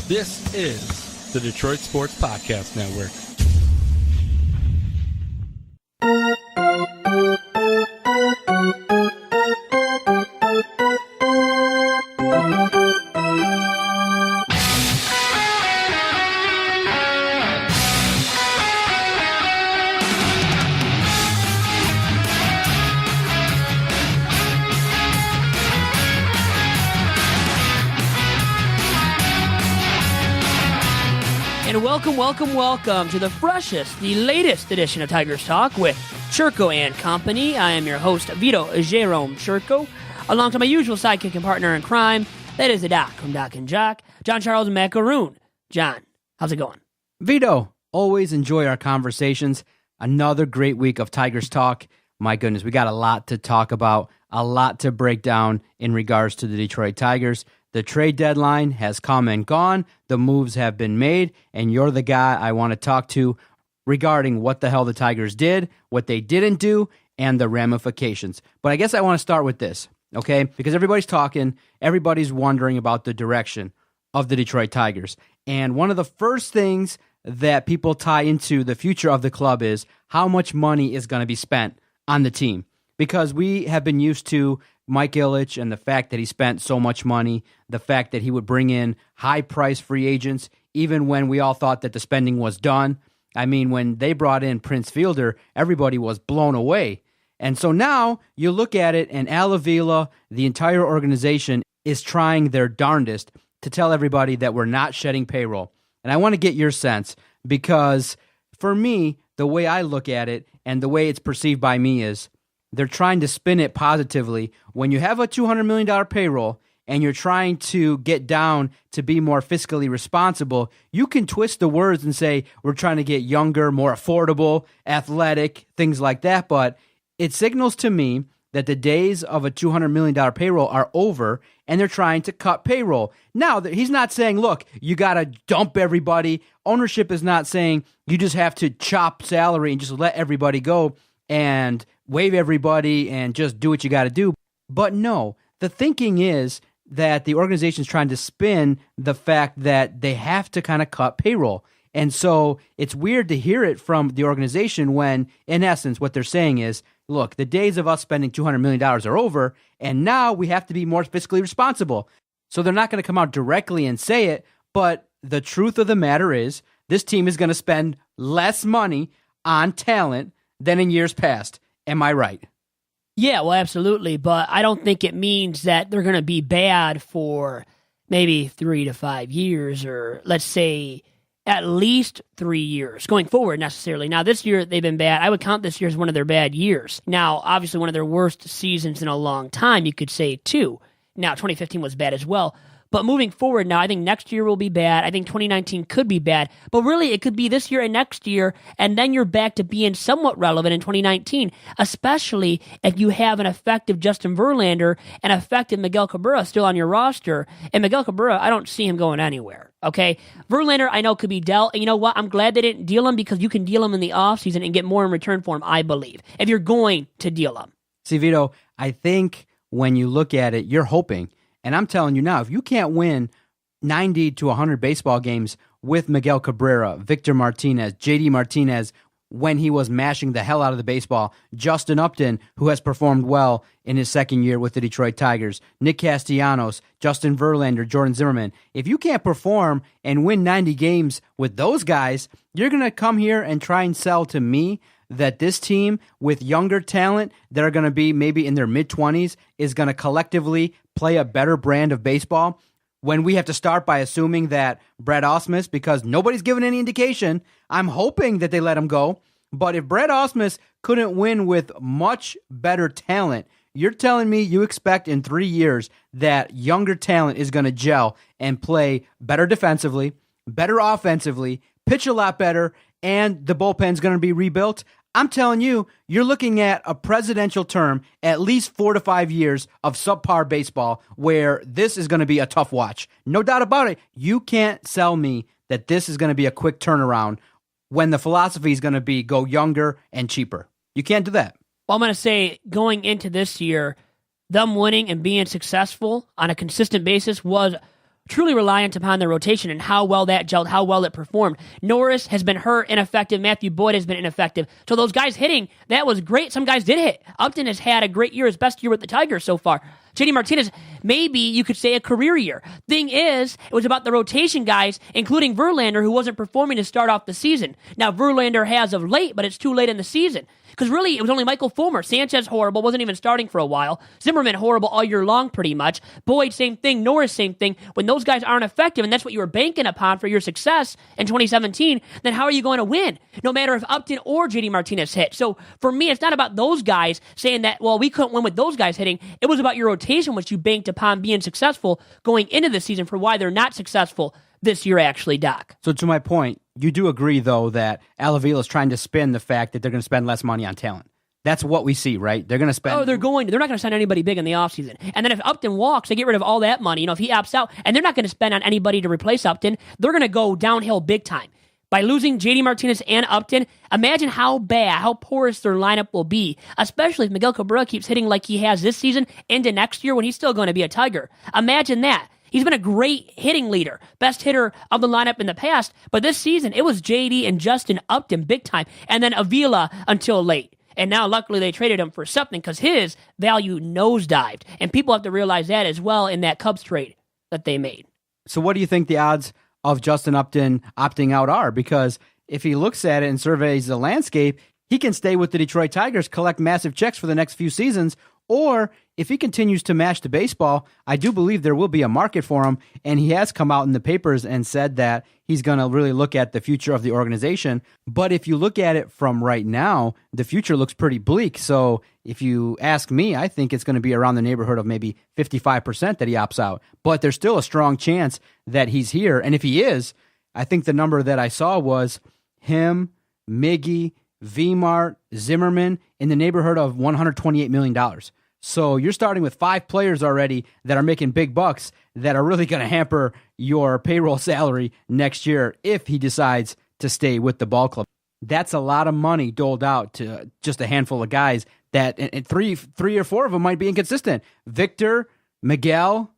This is the Detroit Sports Podcast Network. And welcome to the freshest, the latest edition of Tigers Talk with Chirco and Company. I am your host, Vito Jerome Chirco, alongside my usual sidekick and partner in crime, that is the Doc from Doc and Jock, John Charles Macaroon. John, how's it going? Vito, always enjoy our conversations. Another great week of Tigers Talk. My goodness, we got a lot to talk about, a lot to break down in regards to the Detroit Tigers. The trade deadline has come and gone. The moves have been made, and you're the guy I want to talk to regarding what the hell the Tigers did, what they didn't do, and the ramifications. But I guess I want to start with this, okay? Because everybody's talking, everybody's wondering about the direction of the Detroit Tigers. And one of the first things that people tie into the future of the club is how much money is going to be spent on the team. Because we have been used to Mike Ilitch and the fact that he spent so much money, the fact that he would bring in high-priced free agents, even when we all thought that the spending was done. I mean, when they brought in Prince Fielder, everybody was blown away. And so now you look at it, and Avila, the entire organization, is trying their darndest to tell everybody that we're not shedding payroll. And I want to get your sense, because for me, the way I look at it and the way it's perceived by me is they're trying to spin it positively. When you have a $200 million payroll and you're trying to get down to be more fiscally responsible, you can twist the words and say, we're trying to get younger, more affordable, athletic, things like that. But it signals to me that the days of a $200 million payroll are over, and they're trying to cut payroll. Now, he's not saying, look, you got to dump everybody. Ownership is not saying you just have to chop salary and just let everybody go and waive everybody and just do what you got to do. But no, the thinking is that the organization is trying to spin the fact that they have to kind of cut payroll. And so it's weird to hear it from the organization when, in essence, what they're saying is, look, the days of us spending $200 million are over, and now we have to be more fiscally responsible. So they're not going to come out directly and say it, but the truth of the matter is this team is going to spend less money on talent than in years past. Am I right? Yeah, well, absolutely, but I don't think it means that they're going to be bad for maybe 3 to 5 years, or let's say at least 3 years going forward necessarily. Now, this year they've been bad. I would count this year as one of their bad years. Now, obviously one of their worst seasons in a long time, you could say, too. Now, 2015 was bad as well. But moving forward now, I think next year will be bad. I think 2019 could be bad. But really, it could be this year and next year, and then you're back to being somewhat relevant in 2019, especially if you have an effective Justin Verlander and effective Miguel Cabrera still on your roster. And Miguel Cabrera, I don't see him going anywhere, okay? Verlander, I know, could be dealt. And you know what? I'm glad they didn't deal him, because you can deal him in the offseason and get more in return for him, I believe, if you're going to deal him. See, Vito, I think when you look at it, you're hoping. And I'm telling you now, if you can't win 90 to 100 baseball games with Miguel Cabrera, Victor Martinez, JD Martinez, when he was mashing the hell out of the baseball, Justin Upton, who has performed well in his second year with the Detroit Tigers, Nick Castellanos, Justin Verlander, Jordan Zimmerman, if you can't perform and win 90 games with those guys, you're going to come here and try and sell to me that this team with younger talent that are going to be maybe in their mid-20s is going to collectively play a better brand of baseball, when we have to start by assuming that Brett Ausmus, because nobody's given any indication, I'm hoping that they let him go, but if Brett Ausmus couldn't win with much better talent, you're telling me you expect in 3 years that younger talent is going to gel and play better defensively, better offensively, pitch a lot better, and the bullpen's going to be rebuilt? I'm telling you, you're looking at a presidential term, at least 4 to 5 years of subpar baseball, where this is going to be a tough watch. No doubt about it. You can't sell me that this is going to be a quick turnaround when the philosophy is going to be go younger and cheaper. You can't do that. Well, I'm going to say going into this year, them winning and being successful on a consistent basis was truly reliant upon their rotation and how well that gelled, how well it performed. Norris has been hurt, ineffective. Matthew Boyd has been ineffective. So those guys hitting, that was great. Some guys did hit. Upton has had a great year, his best year with the Tigers so far. JD Martinez, maybe you could say a career year. Thing is, it was about the rotation guys, including Verlander, who wasn't performing to start off the season. Now, Verlander has of late, but it's too late in the season. Because really, it was only Michael Fulmer. Sanchez, horrible, wasn't even starting for a while. Zimmerman, horrible all year long, pretty much. Boyd, same thing. Norris, same thing. When those guys aren't effective, and that's what you were banking upon for your success in 2017, then how are you going to win? No matter if Upton or JD Martinez hit. So, for me, it's not about those guys saying that, well, we couldn't win with those guys hitting. It was about your rotation, which you banked upon being successful going into the season for why they're not successful this year, actually, Doc. So to my point, you do agree, though, that Avila is trying to spin the fact that they're going to spend less money on talent. That's what we see, right? They're going to spend... Oh, they're not going to sign anybody big in the offseason. And then if Upton walks, they get rid of all that money. If he opts out, and they're not going to spend on anybody to replace Upton, they're going to go downhill big time. By losing JD Martinez and Upton, imagine how bad, how porous their lineup will be, especially if Miguel Cabrera keeps hitting like he has this season into next year when he's still going to be a Tiger. Imagine that. He's been a great hitting leader, best hitter of the lineup in the past, but this season it was JD and Justin Upton big time, and then Avila until late. And now, luckily, they traded him for something because his value nosedived. And people have to realize that as well in that Cubs trade that they made. So what do you think the odds of Justin Upton opting out are? Because if he looks at it and surveys the landscape, he can stay with the Detroit Tigers, collect massive checks for the next few seasons, or if he continues to mash the baseball, I do believe there will be a market for him, and he has come out in the papers and said that he's going to really look at the future of the organization. But if you look at it from right now, the future looks pretty bleak. So if you ask me, I think it's going to be around the neighborhood of maybe 55% that he opts out. But there's still a strong chance that he's here. And if he is, I think the number that I saw was him, Miggy, V-Mart, Zimmerman in the neighborhood of $128 million. So you're starting with 5 players already that are making big bucks that are really going to hamper your payroll salary next year if he decides to stay with the ball club. That's a lot of money doled out to just a handful of guys that, and three or four of them might be inconsistent. Victor, Miguel,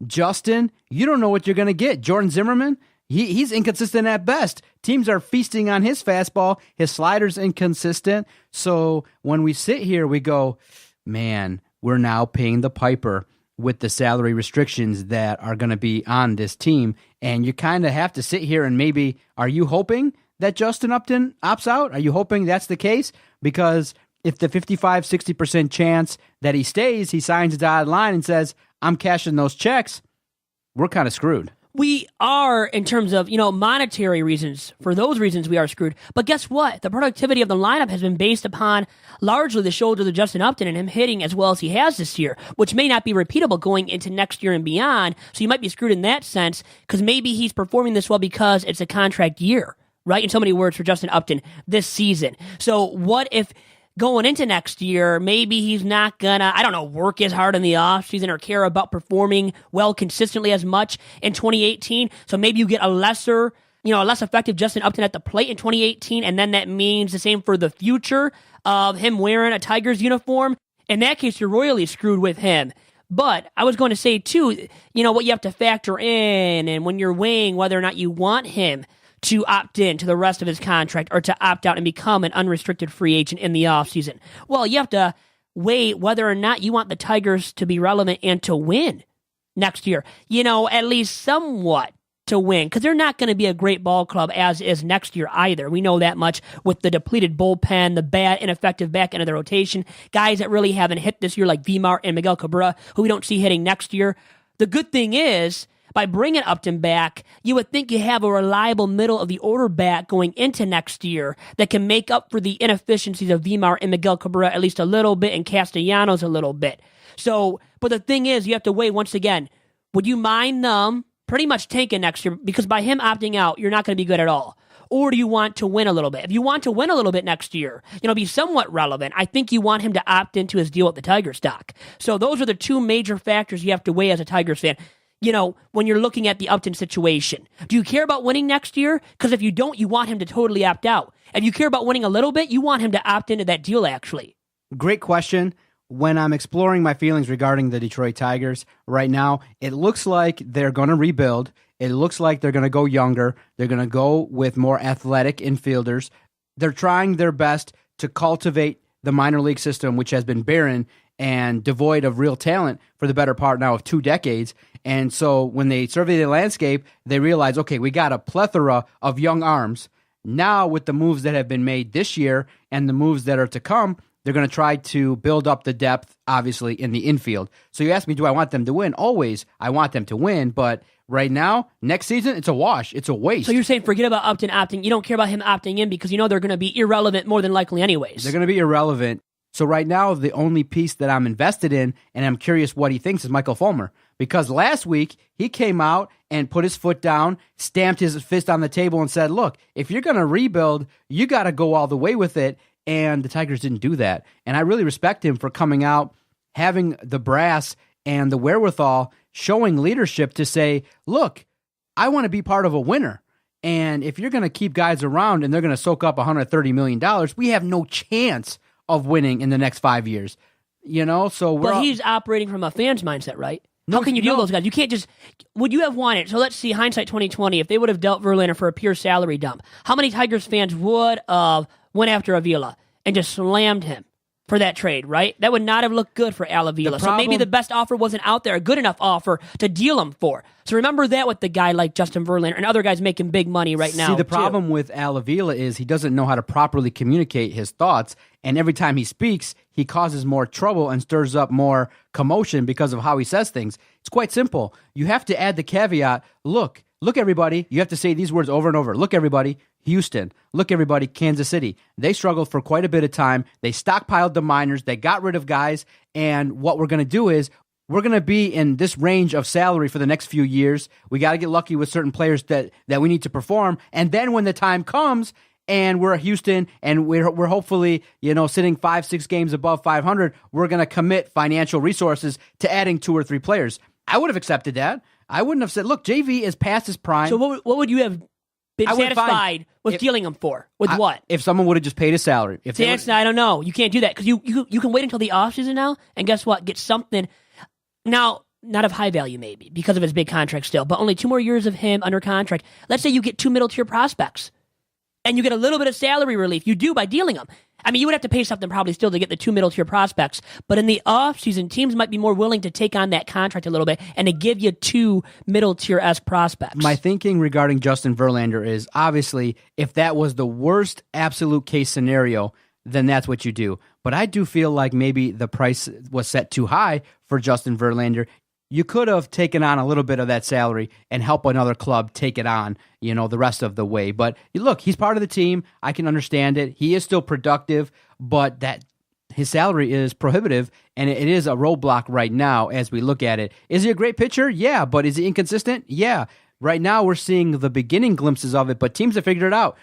Justin, you don't know what you're going to get. Jordan Zimmerman, he's inconsistent at best. Teams are feasting on his fastball. His slider's inconsistent. So when we sit here, we go, man, we're now paying the piper with the salary restrictions that are going to be on this team. And you kind of have to sit here and maybe, are you hoping that Justin Upton opts out? Are you hoping that's the case? Because if the 55-60% chance that he stays, he signs a dotted line and says, I'm cashing those checks, we're kind of screwed. We are, in terms of, monetary reasons. For those reasons, we are screwed. But guess what? The productivity of the lineup has been based upon largely the shoulders of Justin Upton and him hitting as well as he has this year, which may not be repeatable going into next year and beyond. So you might be screwed in that sense because maybe he's performing this well because it's a contract year, right? In so many words for Justin Upton this season. So what if going into next year, maybe he's not gonna, work as hard in the offseason or care about performing well consistently as much in 2018. So maybe you get a less effective Justin Upton at the plate in 2018, and then that means the same for the future of him wearing a Tigers uniform. In that case, you're royally screwed with him. But I was going to say, too, what you have to factor in, and when you're weighing whether or not you want him to opt in to the rest of his contract or to opt out and become an unrestricted free agent in the offseason. Well, you have to weigh whether or not you want the Tigers to be relevant and to win next year. At least somewhat to win, because they're not going to be a great ball club as is next year either. We know that much with the depleted bullpen, the bad, ineffective back end of the rotation, guys that really haven't hit this year like V-Mart and Miguel Cabrera, who we don't see hitting next year. The good thing is, by bringing Upton back, you would think you have a reliable middle of the order back going into next year that can make up for the inefficiencies of Vimar and Miguel Cabrera at least a little bit and Castellanos a little bit. So, but the thing is, you have to weigh once again, would you mind them pretty much tanking next year? Because by him opting out, you're not going to be good at all. Or do you want to win a little bit? If you want to win a little bit next year, be somewhat relevant, I think you want him to opt into his deal with the Tigers stock. So those are the two major factors you have to weigh as a Tigers fan. When you're looking at the Upton situation. Do you care about winning next year? Because if you don't, you want him to totally opt out. If you care about winning a little bit, you want him to opt into that deal, actually. Great question. when I'm exploring my feelings regarding the Detroit Tigers right now, it looks like they're going to rebuild. It looks like they're going to go younger. They're going to go with more athletic infielders. They're trying their best to cultivate the minor league system, which has been barren and devoid of real talent for the better part now of 2 decades. And so when they survey the landscape, they realize, okay, we got a plethora of young arms. Now with the moves that have been made this year and the moves that are to come, they're going to try to build up the depth, obviously, in the infield. So you ask me, do I want them to win? Always, I want them to win. But right now, next season, it's a wash. It's a waste. So you're saying forget about Upton opting. You don't care about him opting in because you know they're going to be irrelevant more than likely anyways. They're going to be irrelevant. So right now, the only piece that I'm invested in, and I'm curious what he thinks, is Michael Fulmer. Because last week, he came out and put his foot down, stamped his fist on the table, and said, look, if you're going to rebuild, you got to go all the way with it. And the Tigers didn't do that. And I really respect him for coming out, having the brass and the wherewithal, showing leadership to say, look, I want to be part of a winner. And if you're going to keep guys around and they're going to soak up $130 million, we have no chance of winning in the next 5 years. You know, so we're... But he's operating from a fan's mindset, right? How can you deal with those guys? You can't just... Would you have wanted... So let's see, hindsight 2020, if they would have dealt Verlander for a pure salary dump, how many Tigers fans would have went after Avila and just slammed him for that trade, right? That would not have looked good for Avila. So maybe the best offer wasn't out there, a good enough offer to deal him for. So remember that with the guy like Justin Verlander and other guys making big money right now. See, the problem with Avila is he doesn't know how to properly communicate his thoughts, and every time he speaks, he causes more trouble and stirs up more commotion because of how he says things. It's quite simple. You have to add the caveat, look everybody, you have to say these words over and over. Look everybody, Houston. Look everybody, Kansas City. They struggled for quite a bit of time. They stockpiled the minors. They got rid of guys. And what we're going to do is we're going to be in this range of salary for the next few years. We got to get lucky with certain players that we need to perform. And then when the time comes and we're at Houston and we're hopefully, sitting 5-6 games above 500, we're going to commit financial resources to adding 2 or 3 players. I would have accepted that. I wouldn't have said, look, JV is past his prime. So what would you have been satisfied with dealing him for? With what? If someone would have just paid his salary. I don't know. You can't do that because you can wait until the offseason now, and guess what? Get something. Now, not of high value maybe because of his big contract still, but only 2 more years of him under contract. Let's say you get 2 middle-tier prospects, and you get a little bit of salary relief. You do by dealing them. I mean, you would have to pay something probably still to get the 2 middle-tier prospects, but in the offseason, teams might be more willing to take on that contract a little bit and to give you 2 middle-tier-esque prospects. My thinking regarding Justin Verlander is, obviously, if that was the worst absolute case scenario, then that's what you do. But I do feel like maybe the price was set too high for Justin Verlander. You could have taken on a little bit of that salary and help another club take it on, the rest of the way. But look, he's part of the team. I can understand it. He is still productive, but that his salary is prohibitive, and it is a roadblock right now as we look at it. Is he a great pitcher? Yeah, but is he inconsistent? Yeah. Right now we're seeing the beginning glimpses of it, but teams have figured it out.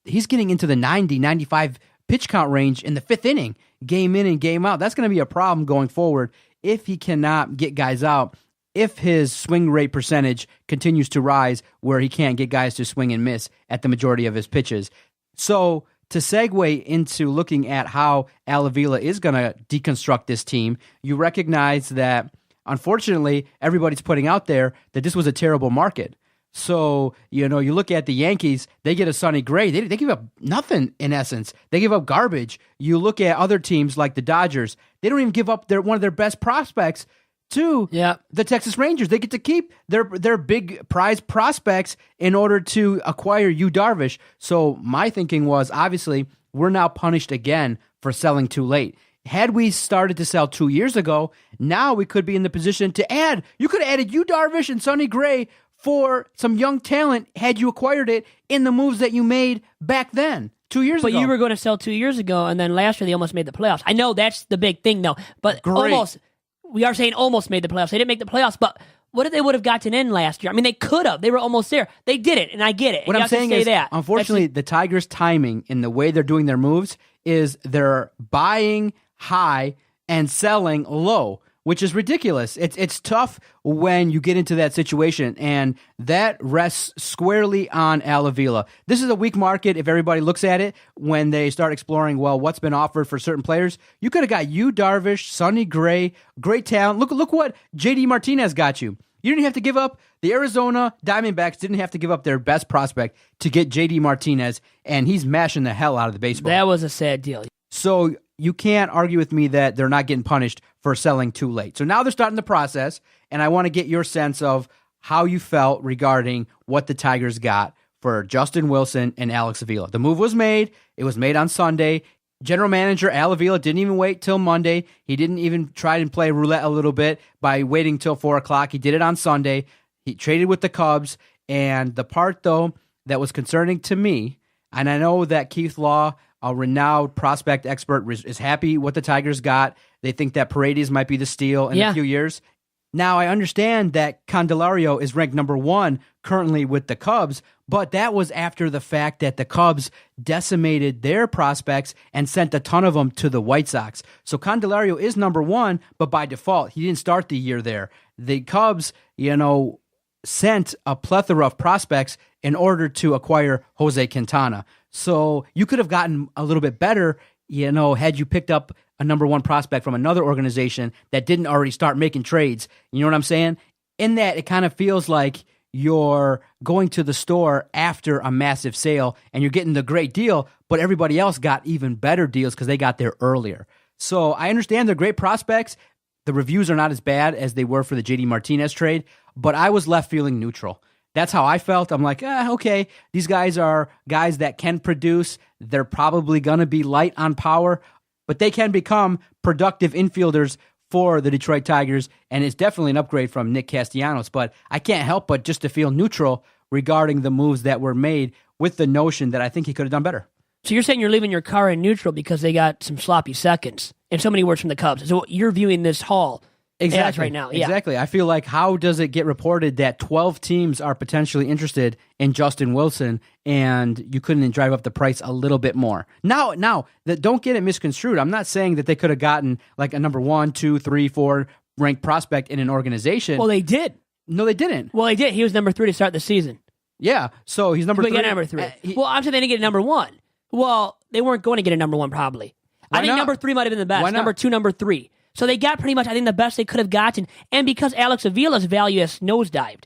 He's getting into the 90, 95 pitch count range in the 5th inning, game in and game out. That's going to be a problem going forward if he cannot get guys out, if his swing rate percentage continues to rise where he can't get guys to swing and miss at the majority of his pitches. So to segue into looking at how Avila is going to deconstruct this team, you recognize that, unfortunately, everybody's putting out there that this was a terrible market. So, you look at the Yankees, they get a Sonny Gray. They give up nothing, in essence. They give up garbage. You look at other teams like the Dodgers, they don't even give up one of their best prospects to the Texas Rangers. They get to keep their big prize prospects in order to acquire Yu Darvish. So my thinking was, obviously, we're now punished again for selling too late. Had we started to sell 2 years ago, now we could be in the position to add. You could have added Yu Darvish and Sonny Gray for some young talent had you acquired it in the moves that you made back then, 2 years ago. But you were going to sell 2 years ago, and then last year they almost made the playoffs. I know that's the big thing, though. But almost, we are saying almost made the playoffs. They didn't make the playoffs, but what if they would have gotten in last year? I mean, they could have. They were almost there. They didn't, and I get it. What I'm saying is, unfortunately, the Tigers' timing in the way they're doing their moves is they're buying high and selling low. which is ridiculous. It's tough when you get into that situation, and that rests squarely on Avila. This is a weak market if everybody looks at it when they start exploring, well, what's been offered for certain players. You could have got Darvish, Sonny Gray, great talent. Look what JD Martinez got you. You didn't have to give up. The Arizona Diamondbacks didn't have to give up their best prospect to get JD Martinez, and he's mashing the hell out of the baseball. That was a sad deal. So you can't argue with me that they're not getting punished for selling too late. So now they're starting the process, and I want to get your sense of how you felt regarding what the Tigers got for Justin Wilson and Alex Avila. The move was made. It was made on Sunday. General manager Avila didn't even wait till Monday. He didn't even try and play roulette a little bit by waiting till 4 o'clock. He did it on Sunday. He traded with the Cubs. And the part, though, that was concerning to me, and I know that Keith Law, a renowned prospect expert, is happy what the Tigers got. They think that Paredes might be the steal in a few years. Now, I understand that Candelario is ranked number 1 currently with the Cubs, but that was after the fact that the Cubs decimated their prospects and sent a ton of them to the White Sox. So Candelario is number 1, but by default, he didn't start the year there. The Cubs, sent a plethora of prospects in order to acquire Jose Quintana. So you could have gotten a little bit better, had you picked up a number 1 prospect from another organization that didn't already start making trades. You know what I'm saying? In that, it kind of feels like you're going to the store after a massive sale and you're getting the great deal, but everybody else got even better deals because they got there earlier. So I understand they're great prospects. The reviews are not as bad as they were for the JD Martinez trade, but I was left feeling neutral. That's how I felt. I'm like, okay, these guys are guys that can produce. They're probably going to be light on power, but they can become productive infielders for the Detroit Tigers, and it's definitely an upgrade from Nick Castellanos. But I can't help but just to feel neutral regarding the moves that were made with the notion that I think he could have done better. So you're saying you're leaving your car in neutral because they got some sloppy seconds and so many words from the Cubs. So you're viewing this haul exactly right now. Yeah. Exactly. I feel like, how does it get reported that 12 teams are potentially interested in Justin Wilson and you couldn't drive up the price a little bit more? Now, don't get it misconstrued. I'm not saying that they could have gotten like a number 1, 2, 3, 4 ranked prospect in an organization. Well, they did. No, they didn't. Well, they did. He was number 3 to start the season. Yeah, so he's number 3. Number 3. Well, I'm saying they didn't get a number 1. Well, they weren't going to get a number 1 probably. I think number 3 might have been the best. Number 2, number 3. So they got pretty much, I think, the best they could have gotten. And because Alex Avila's value has nosedived.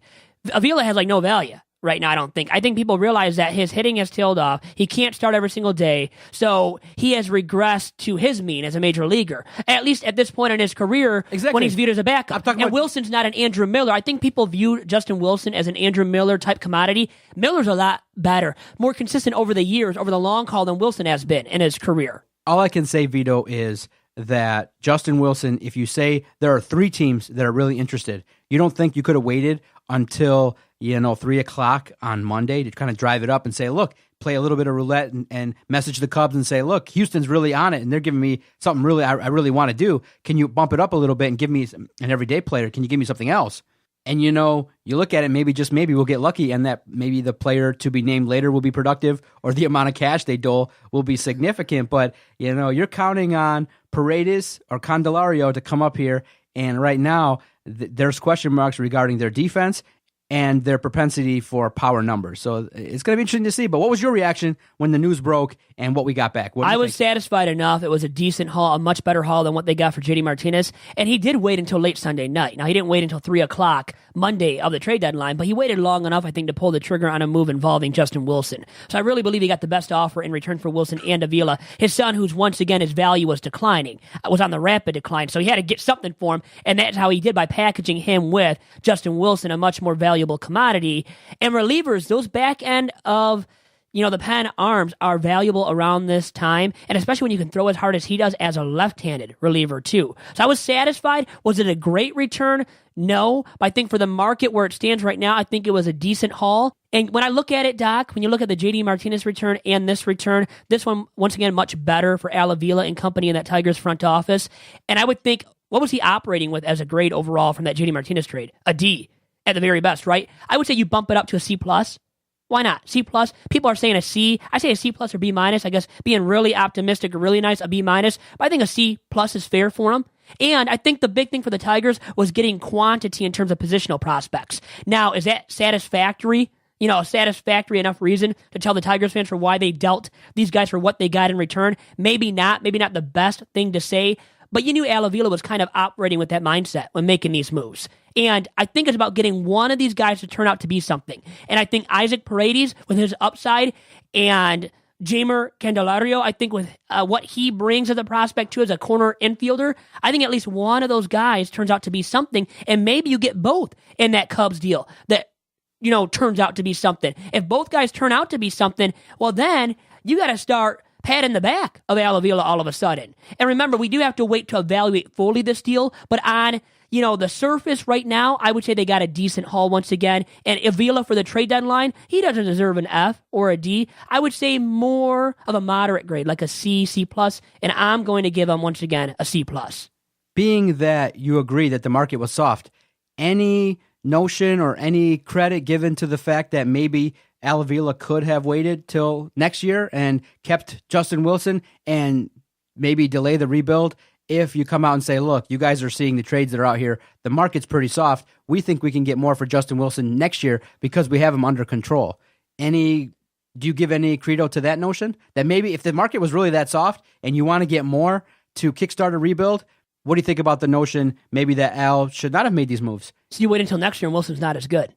Avila has no value right now, I don't think. I think people realize that his hitting has tailed off. He can't start every single day. So he has regressed to his mean as a major leaguer, at least at this point in his career, when he's viewed as a backup. And Wilson's not an Andrew Miller. I think people view Justin Wilson as an Andrew Miller type commodity. Miller's a lot better, more consistent over the years, over the long haul than Wilson has been in his career. All I can say, Vito, is that Justin Wilson, if you say there are 3 teams that are really interested, you don't think you could have waited until 3 o'clock on Monday to kind of drive it up and say, look, play a little bit of roulette and message the Cubs and say, look, Houston's really on it and they're giving me something really I really want to do. Can you bump it up a little bit and give me an everyday player? Can you give me something else? And you look at it, maybe we'll get lucky and that maybe the player to be named later will be productive or the amount of cash they dole will be significant. But, you're counting on Paredes or Candelario to come up here. And right now, there's question marks regarding their defense and their propensity for power numbers. So it's going to be interesting to see. But what was your reaction when the news broke and what we got back? I was satisfied enough. It was a decent haul, a much better haul than what they got for JD Martinez. And he did wait until late Sunday night. Now, he didn't wait until 3 o'clock Monday of the trade deadline, but he waited long enough, I think, to pull the trigger on a move involving Justin Wilson. So I really believe he got the best offer in return for Wilson and Avila. His son, who's once again, his value was declining, was on the rapid decline. So he had to get something for him, and that's how he did by packaging him with Justin Wilson, a much more valuable commodity. And relievers, those back end of the pen arms are valuable around this time, and especially when you can throw as hard as he does as a left-handed reliever, too. So I was satisfied. Was it a great return? No. But I think for the market where it stands right now, I think it was a decent haul. And when I look at it, Doc, when you look at the JD Martinez return and this return, this one, once again, much better for Avila and company in that Tigers front office. And I would think, what was he operating with as a grade overall from that JD Martinez trade? A D at the very best, right? I would say you bump it up to a C+. Why not? C+. People are saying a C. I say a C+ or B-. I guess being really optimistic or really nice, a B-. But I think a C+ is fair for him. And I think the big thing for the Tigers was getting quantity in terms of positional prospects. Now, is that satisfactory? A satisfactory enough reason to tell the Tigers fans for why they dealt these guys for what they got in return? Maybe not. Maybe not the best thing to say. But you knew Avila was kind of operating with that mindset when making these moves. And I think it's about getting one of these guys to turn out to be something. And I think Isaac Paredes, with his upside, and Jeimer Candelario, I think with what he brings as a prospect too as a corner infielder, I think at least one of those guys turns out to be something. And maybe you get both in that Cubs deal that, turns out to be something. If both guys turn out to be something, well, then you got to start patting the back of Avila all of a sudden. And remember, we do have to wait to evaluate fully this deal, but on the surface right now, I would say they got a decent haul once again. And Avila for the trade deadline, he doesn't deserve an F or a D. I would say more of a moderate grade, like a C, C+, and I'm going to give him once again a C+. Being that you agree that the market was soft, any notion or any credit given to the fact that maybe Avila could have waited till next year and kept Justin Wilson and maybe delay the rebuild? If you come out and say, look, you guys are seeing the trades that are out here, the market's pretty soft, we think we can get more for Justin Wilson next year because we have him under control. Do you give any credo to that notion? That maybe if the market was really that soft and you want to get more to kickstart a rebuild, what do you think about the notion maybe that Al should not have made these moves? So you wait until next year and Wilson's not as good.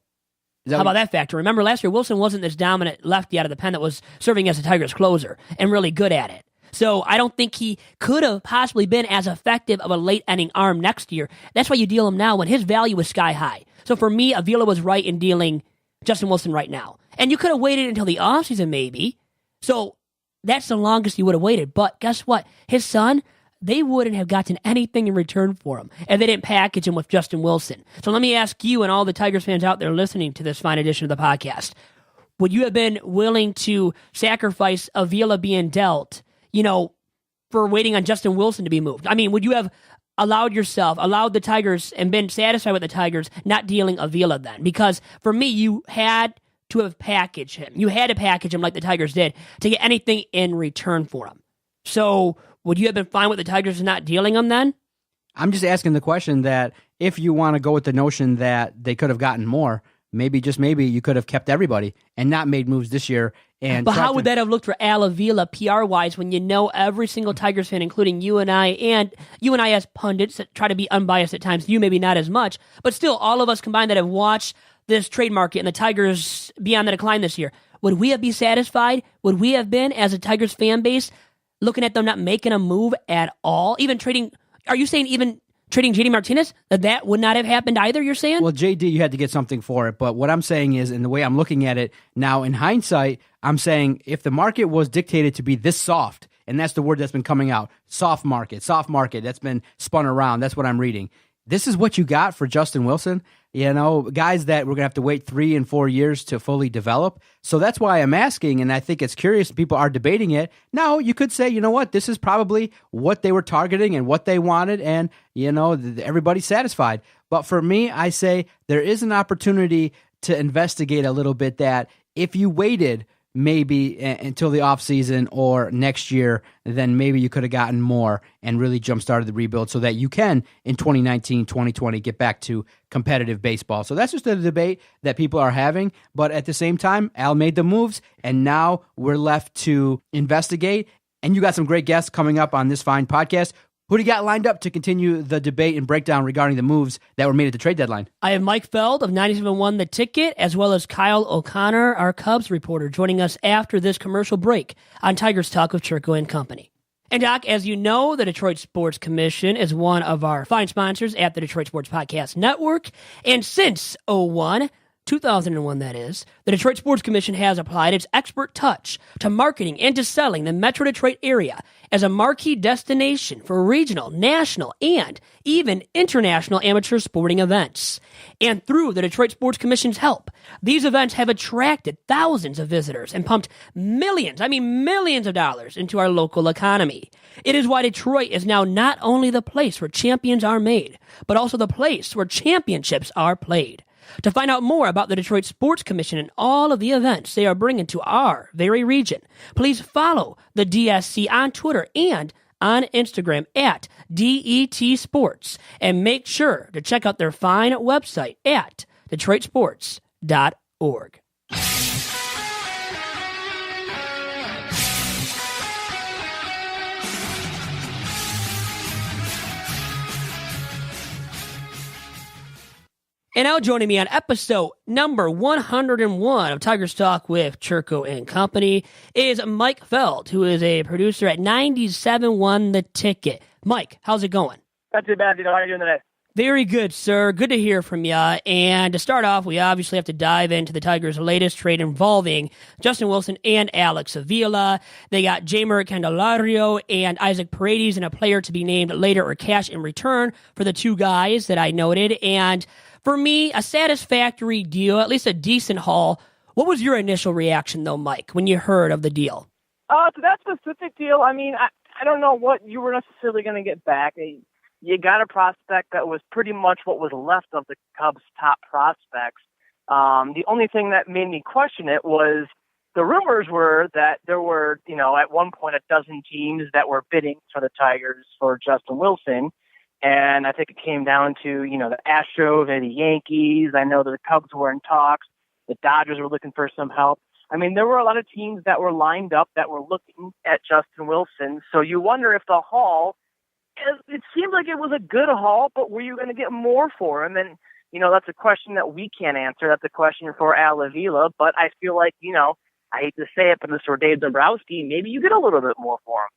How about that factor? Remember last year, Wilson wasn't this dominant lefty out of the pen that was serving as a Tigers closer and really good at it. So I don't think he could have possibly been as effective of a late inning arm next year. That's why you deal him now when his value is sky high. So for me, Avila was right in dealing Justin Wilson right now. And you could have waited until the offseason maybe. So that's the longest you would have waited. But guess what? His son, they wouldn't have gotten anything in return for him if they didn't package him with Justin Wilson. So let me ask you and all the Tigers fans out there listening to this fine edition of the podcast, would you have been willing to sacrifice Avila being dealt, for waiting on Justin Wilson to be moved? I mean, would you have allowed the Tigers and been satisfied with the Tigers not dealing Avila then? Because for me, you had to have packaged him. You had to package him like the Tigers did to get anything in return for him. So would you have been fine with the Tigers not dealing him then? I'm just asking the question that if you want to go with the notion that they could have gotten more, maybe, just maybe, you could have kept everybody and not made moves this year. But how would that have looked for Avila PR-wise when every single Tigers fan, including you and I as pundits that try to be unbiased at times, you maybe not as much, but still all of us combined that have watched this trade market and the Tigers be on the decline this year, would we have been satisfied? Would we have been, as a Tigers fan base, looking at them not making a move at all? Even trading, are you saying even trading JD Martinez, that would not have happened either, you're saying? Well, JD, you had to get something for it. But what I'm saying is, and the way I'm looking at it now in hindsight, I'm saying if the market was dictated to be this soft, and that's the word that's been coming out, soft market, that's been spun around. That's what I'm reading. This is what you got for Justin Wilson. Guys that we're going to have to wait 3 and 4 years to fully develop. So that's why I'm asking, and I think it's curious. People are debating it. Now, you could say, this is probably what they were targeting and what they wanted, and, everybody's satisfied. But for me, I say there is an opportunity to investigate a little bit that if you waited maybe until the offseason or next year, then maybe you could have gotten more and really jump-started the rebuild so that you can, in 2019, 2020, get back to competitive baseball. So that's just a debate that people are having. But at the same time, Al made the moves, and now we're left to investigate. And you got some great guests coming up on this fine podcast. Who do you got lined up to continue the debate and breakdown regarding the moves that were made at the trade deadline? I have Mike Feld of 97.1 The Ticket, as well as Kyle O'Connor, our Cubs reporter, joining us after this commercial break on Tigers Talk with Chirco and Company. And Doc, as you know, the Detroit Sports Commission is one of our fine sponsors at the Detroit Sports Podcast Network. And since 2001, that is, the Detroit Sports Commission has applied its expert touch to marketing and to selling the Metro Detroit area as a marquee destination for regional, national, and even international amateur sporting events. And through the Detroit Sports Commission's help, these events have attracted thousands of visitors and pumped millions of dollars into our local economy. It is why Detroit is now not only the place where champions are made, but also the place where championships are played. To find out more about the Detroit Sports Commission and all of the events they are bringing to our very region, please follow the DSC on Twitter and on Instagram at DET Sports. And make sure to check out their fine website at DetroitSports.org. And now joining me on episode number 101 of Tigers Talk with Chirco and Company is Mike Feld, who is a producer at 97.1 The Ticket. Mike, how's it going? Not too bad, Vito. How are you doing today? Very good, sir. Good to hear from you. And to start off, we obviously have to dive into the Tigers' latest trade involving Justin Wilson and Alex Avila. They got Jeimer Candelario and Isaac Paredes and a player to be named later or cash in return for the two guys that I noted. And for me, a satisfactory deal, at least a decent haul. What was your initial reaction, though, Mike, when you heard of the deal? To that specific deal, I mean, I don't know what you were necessarily going to get back. You got a prospect that was pretty much what was left of the Cubs' top prospects. The only thing that made me question it was the rumors were that there were, at one point a dozen teams that were bidding for the Tigers for Justin Wilson. And I think it came down to, the Astros and the Yankees. I know that the Cubs were in talks. The Dodgers were looking for some help. I mean, there were a lot of teams that were lined up that were looking at Justin Wilson. So you wonder if the haul, it seemed like it was a good haul, but were you going to get more for him? And, that's a question that we can't answer. That's a question for Al Avila. But I feel like, I hate to say it, but Mr. Dave Dombrowski, maybe you get a little bit more for him.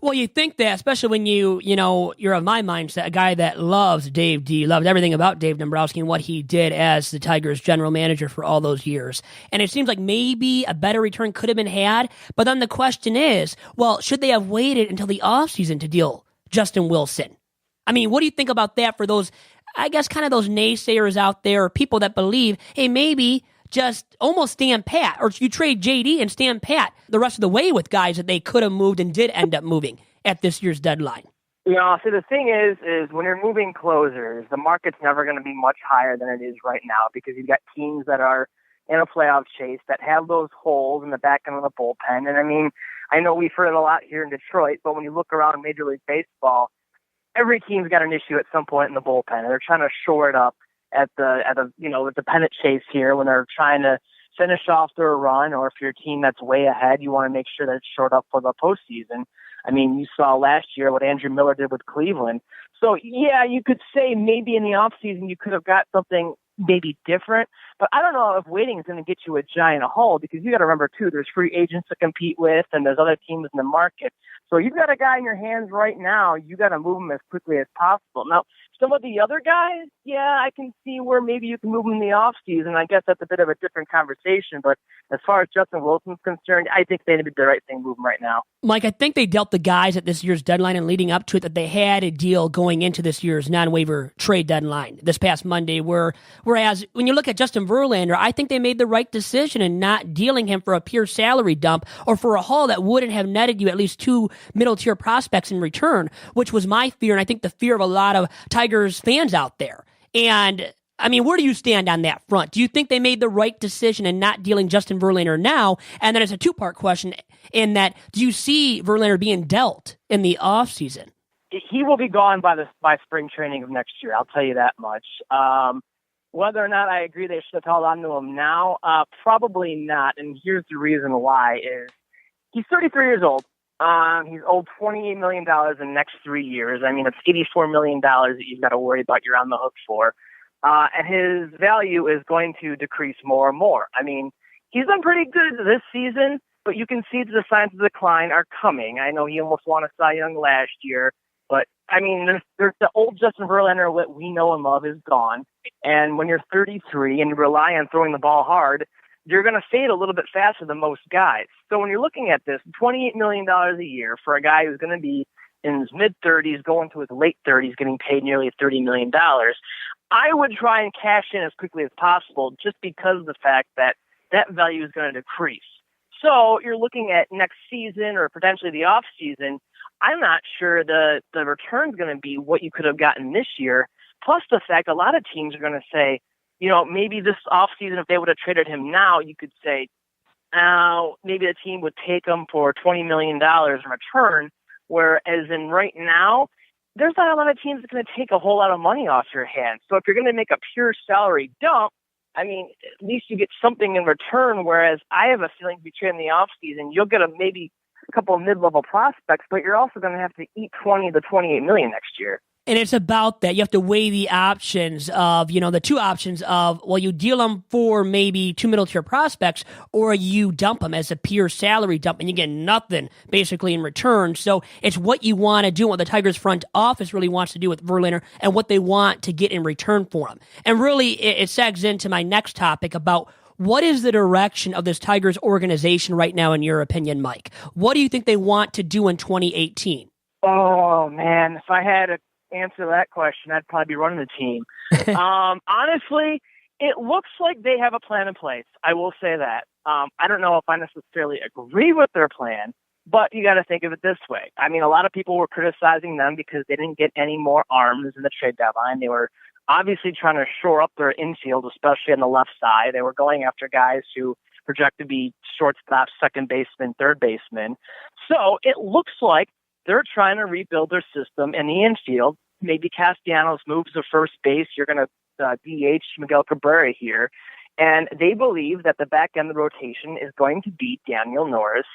Well, you think that, especially when you're of my mindset, a guy that loves Dave D, loved everything about Dave Dombrowski and what he did as the Tigers general manager for all those years. And it seems like maybe a better return could have been had. But then the question is, well, should they have waited until the offseason to deal Justin Wilson? I mean, what do you think about that for those, I guess, kind of those naysayers out there, or people that believe, hey, maybe just almost stand pat, or you trade JD and stand pat the rest of the way with guys that they could have moved and did end up moving at this year's deadline? So the thing is when you're moving closers, the market's never going to be much higher than it is right now because you've got teams that are in a playoff chase that have those holes in the back end of the bullpen. And I mean, I know we've heard it a lot here in Detroit, but when you look around Major League Baseball, every team's got an issue at some point in the bullpen. They're trying to shore it up at the pennant chase here when they're trying to finish off their run, or if you're a team that's way ahead, you want to make sure that it's shored up for the postseason. I mean, you saw last year what Andrew Miller did with Cleveland. So, yeah, you could say maybe in the offseason you could have got something maybe different, but I don't know if waiting is going to get you a giant haul because you got to remember, too, there's free agents to compete with and there's other teams in the market. So you've got a guy in your hands right now. You got to move him as quickly as possible. Now, some of the other guys, yeah, I can see where maybe you can move them in the offseason. I guess that's a bit of a different conversation. But as far as Justin Wilson's concerned, I think they did the right thing moving right now. Mike, I think they dealt the guys at this year's deadline and leading up to it that they had a deal going into this year's non-waiver trade deadline this past Monday. Whereas when you look at Justin Verlander, I think they made the right decision in not dealing him for a pure salary dump or for a haul that wouldn't have netted you at least two middle-tier prospects in return, which was my fear, and I think the fear of a lot of Tigers fans out there. And, I mean, where do you stand on that front? Do you think they made the right decision in not dealing Justin Verlander now? And then it's a two-part question in that, do you see Verlander being dealt in the offseason? He will be gone by spring training of next year, I'll tell you that much. Whether or not I agree they should have held on to him now, probably not. And here's the reason why is he's 33 years old. He's owed $28 million in the next 3 years. I mean, it's $84 million that you've got to worry about you're on the hook for. And his value is going to decrease more and more. I mean, he's been pretty good this season, but you can see the signs of decline are coming. I know he almost won a Cy Young last year, but I mean, there's the old Justin Verlander that we know and love is gone. And when you're 33 and you rely on throwing the ball hard, you're going to fade a little bit faster than most guys. So when you're looking at this, $28 million a year for a guy who's going to be in his mid-30s, going to his late 30s, getting paid nearly $30 million, I would try and cash in as quickly as possible just because of the fact that that value is going to decrease. So you're looking at next season or potentially the off season. I'm not sure the return's going to be what you could have gotten this year. Plus the fact a lot of teams are going to say, maybe this offseason, if they would have traded him now, you could say, maybe the team would take him for $20 million in return. Whereas in right now, there's not a lot of teams that's going to take a whole lot of money off your hands. So if you're going to make a pure salary dump, I mean, at least you get something in return, whereas I have a feeling between the offseason, you'll get maybe a couple of mid-level prospects, but you're also going to have to eat 20 to 28 million next year. And it's about that. You have to weigh the options of, the two options of, well, you deal them for maybe two middle-tier prospects, or you dump them as a pure salary dump, and you get nothing basically in return. So it's what you want to do, what the Tigers front office really wants to do with Verlander, and what they want to get in return for him. And really, it segs into my next topic about what is the direction of this Tigers organization right now, in your opinion, Mike? What do you think they want to do in 2018? Oh, man, if I had to answer that question, I'd probably be running the team. Honestly, it looks like they have a plan in place. I will say that. I don't know if I necessarily agree with their plan, but you got to think of it this way. I mean, a lot of people were criticizing them because they didn't get any more arms in the trade deadline. They were obviously trying to shore up their infield, especially on the left side. They were going after guys who project to be shortstop, second baseman, third baseman. So it looks like they're trying to rebuild their system in the infield. Maybe Castellanos moves to first base. You're going to DH Miguel Cabrera here. And they believe that the back end of the rotation is going to be Daniel Norris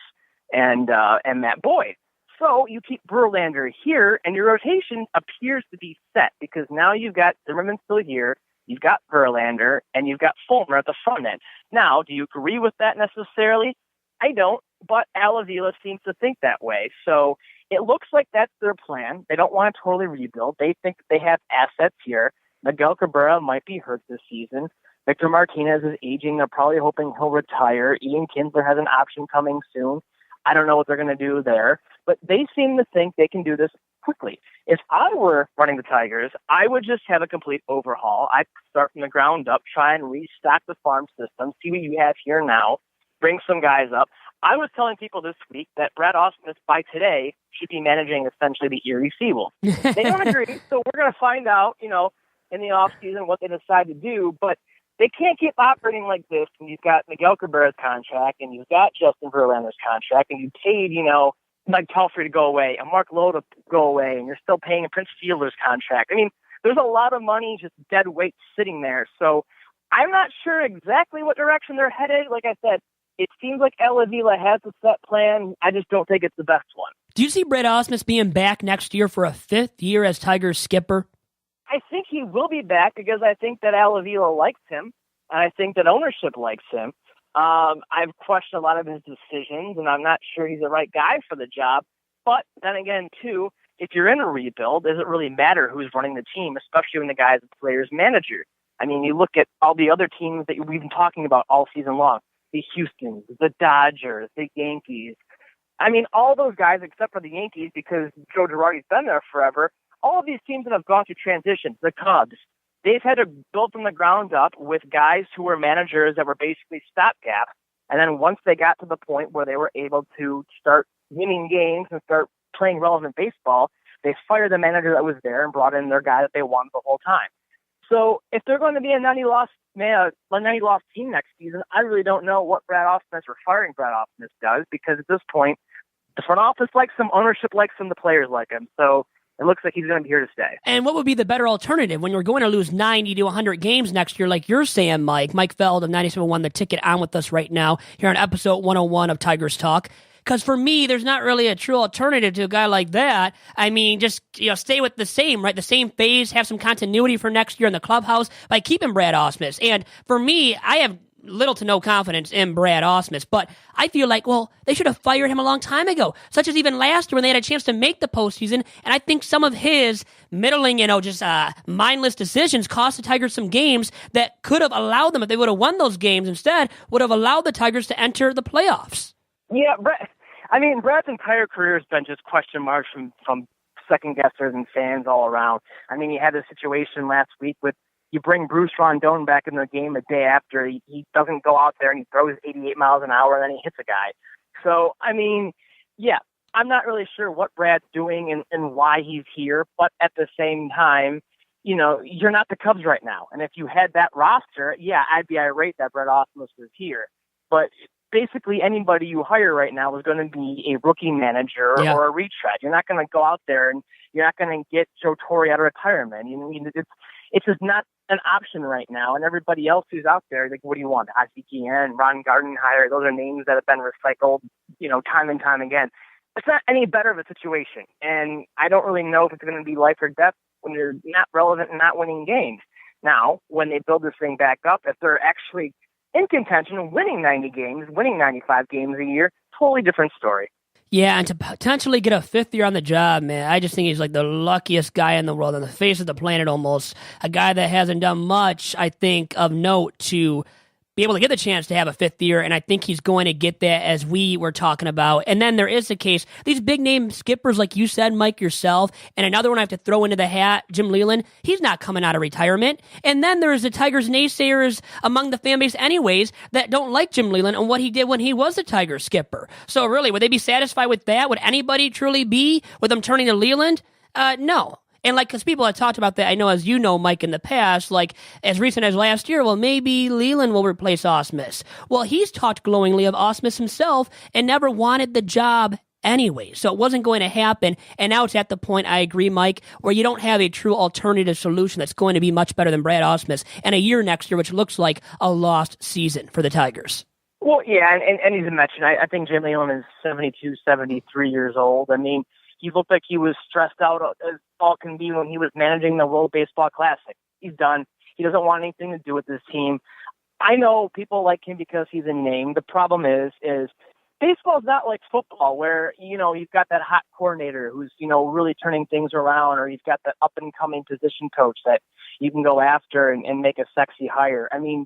and Matt Boyd. So you keep Verlander here, and your rotation appears to be set because now you've got Zimmerman still here, you've got Verlander, and you've got Fulmer at the front end. Now, do you agree with that necessarily? I don't, but Avila seems to think that way. So it looks like that's their plan. They don't want to totally rebuild. They think they have assets here. Miguel Cabrera might be hurt this season. Victor Martinez is aging. They're probably hoping he'll retire. Ian Kinsler has an option coming soon. I don't know what they're going to do there, but they seem to think they can do this quickly. If I were running the Tigers, I would just have a complete overhaul. I'd start from the ground up, try and restock the farm system, see what you have here now, bring some guys up. I was telling people this week that Brad Ausmus, by today, should be managing essentially the Erie Seawolves. They don't agree, so we're going to find out, in the offseason what they decide to do, but they can't keep operating like this. And you've got Miguel Cabrera's contract, and you've got Justin Verlander's contract, and you paid, Mike Pelfrey to go away, and Mark Lowe to go away, and you're still paying Prince Fielder's contract. I mean, there's a lot of money just dead weight sitting there. So I'm not sure exactly what direction they're headed. Like I said, it seems like Avila has a set plan. I just don't think it's the best one. Do you see Brad Ausmus being back next year for a fifth year as Tigers skipper? I think he will be back because I think that Avila likes him, and I think that ownership likes him. I've questioned a lot of his decisions, and I'm not sure he's the right guy for the job. But then again, too, if you're in a rebuild, does it really matter who's running the team, especially when the guy's the player's manager? I mean, you look at all the other teams that we've been talking about all season long, the Houstons, the Dodgers, the Yankees. I mean, all those guys except for the Yankees, because Joe Girardi's been there forever, all of these teams that have gone through transitions, the Cubs, they've had to build from the ground up with guys who were managers that were basically stopgap. And then once they got to the point where they were able to start winning games and start playing relevant baseball, they fired the manager that was there and brought in their guy that they wanted the whole time. So if they're going to be a 90-loss team next season, I really don't know what Brad Ausmus or firing Brad Ausmus does, because at this point, the front office likes him, ownership likes him, the players like him. So it looks like he's going to be here to stay. And what would be the better alternative when you're going to lose 90 to 100 games next year, like you're saying, Mike? Mike Feld of 97.1 The Ticket on with us right now here on episode 101 of Tigers Talk. Because for me, there's not really a true alternative to a guy like that. I mean, just stay with the same, right? The same phase, have some continuity for next year in the clubhouse by keeping Brad Ausmus. And for me, I have little to no confidence in Brad Ausmus, but I feel like, well, they should have fired him a long time ago, such as even last year when they had a chance to make the postseason. And I think some of his middling, mindless decisions cost the Tigers some games that could have allowed them, if they would have won those games instead, would have allowed the Tigers to enter the playoffs. Yeah, Brad's entire career has been just question marks from second guessers and fans all around. I mean, he had a situation last week with, you bring Bruce Rondon back in the game a day after he doesn't go out there and he throws 88 miles an hour and then he hits a guy. So, I mean, yeah, I'm not really sure what Brad's doing and why he's here, but at the same time, you're not the Cubs right now. And if you had that roster, yeah, I'd be irate that Brad Ausmus was here. But basically anybody you hire right now is going to be a rookie manager or a retread. You're not going to go out there and you're not going to get Joe Torre out of retirement. It's just not an option right now. And everybody else who's out there, like, what do you want? Ozzie Guillen, Ron Gardenhire, those are names that have been recycled, time and time again. It's not any better of a situation. And I don't really know if it's going to be life or death when you're not relevant and not winning games. Now, when they build this thing back up, if they're actually in contention, winning 90 games, winning 95 games a year, totally different story. Yeah, and to potentially get a fifth year on the job, man, I just think he's like the luckiest guy in the world, on the face of the planet almost. A guy that hasn't done much, I think, of note to be able to get the chance to have a fifth year, and I think he's going to get that, as we were talking about. And then there is the case, these big-name skippers, like you said, Mike, yourself, and another one I have to throw into the hat, Jim Leyland, he's not coming out of retirement. And then there's the Tigers naysayers among the fan base anyways that don't like Jim Leyland and what he did when he was the Tigers skipper. So really, would they be satisfied with that? Would anybody truly be with them turning to Leyland? No. And because people have talked about that, I know, as you know, Mike, in the past, like as recent as last year, well, maybe Leyland will replace Ausmus. Well, he's talked glowingly of Ausmus himself and never wanted the job anyway. So it wasn't going to happen. And now it's at the point, I agree, Mike, where you don't have a true alternative solution that's going to be much better than Brad Ausmus and a year next year, which looks like a lost season for the Tigers. Well, yeah, and as you mentioned, I think Jim Leyland is 72, 73 years old. I mean, he looked like he was stressed out as all can be when he was managing the World Baseball Classic. He's done. He doesn't want anything to do with this team. I know people like him because he's a name. The problem is baseball's not like football where, you've got that hot coordinator who's, really turning things around, or you've got that up-and-coming position coach that you can go after and make a sexy hire. I mean,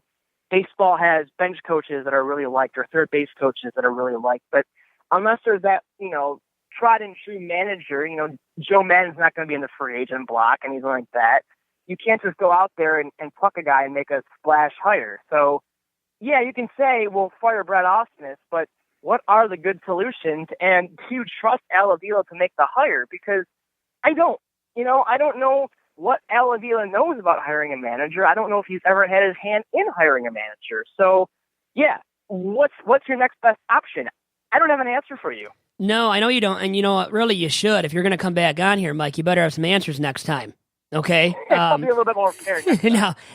baseball has bench coaches that are really liked, or third base coaches that are really liked. But unless there's that, tried and true manager, Joe Maddon's not going to be in the free agent block, and he's like that. You can't just go out there and pluck a guy and make a splash hire. So, yeah, you can say, well, fire Brad Ausmus, but what are the good solutions? And do you trust Avila to make the hire? Because I don't. I don't know what Avila knows about hiring a manager. I don't know if he's ever had his hand in hiring a manager. So, yeah, what's your next best option? I don't have an answer for you. No, I know you don't. And you know what? Really, you should. If you're going to come back on here, Mike, you better have some answers next time. Okay? I'll be a little bit more prepared.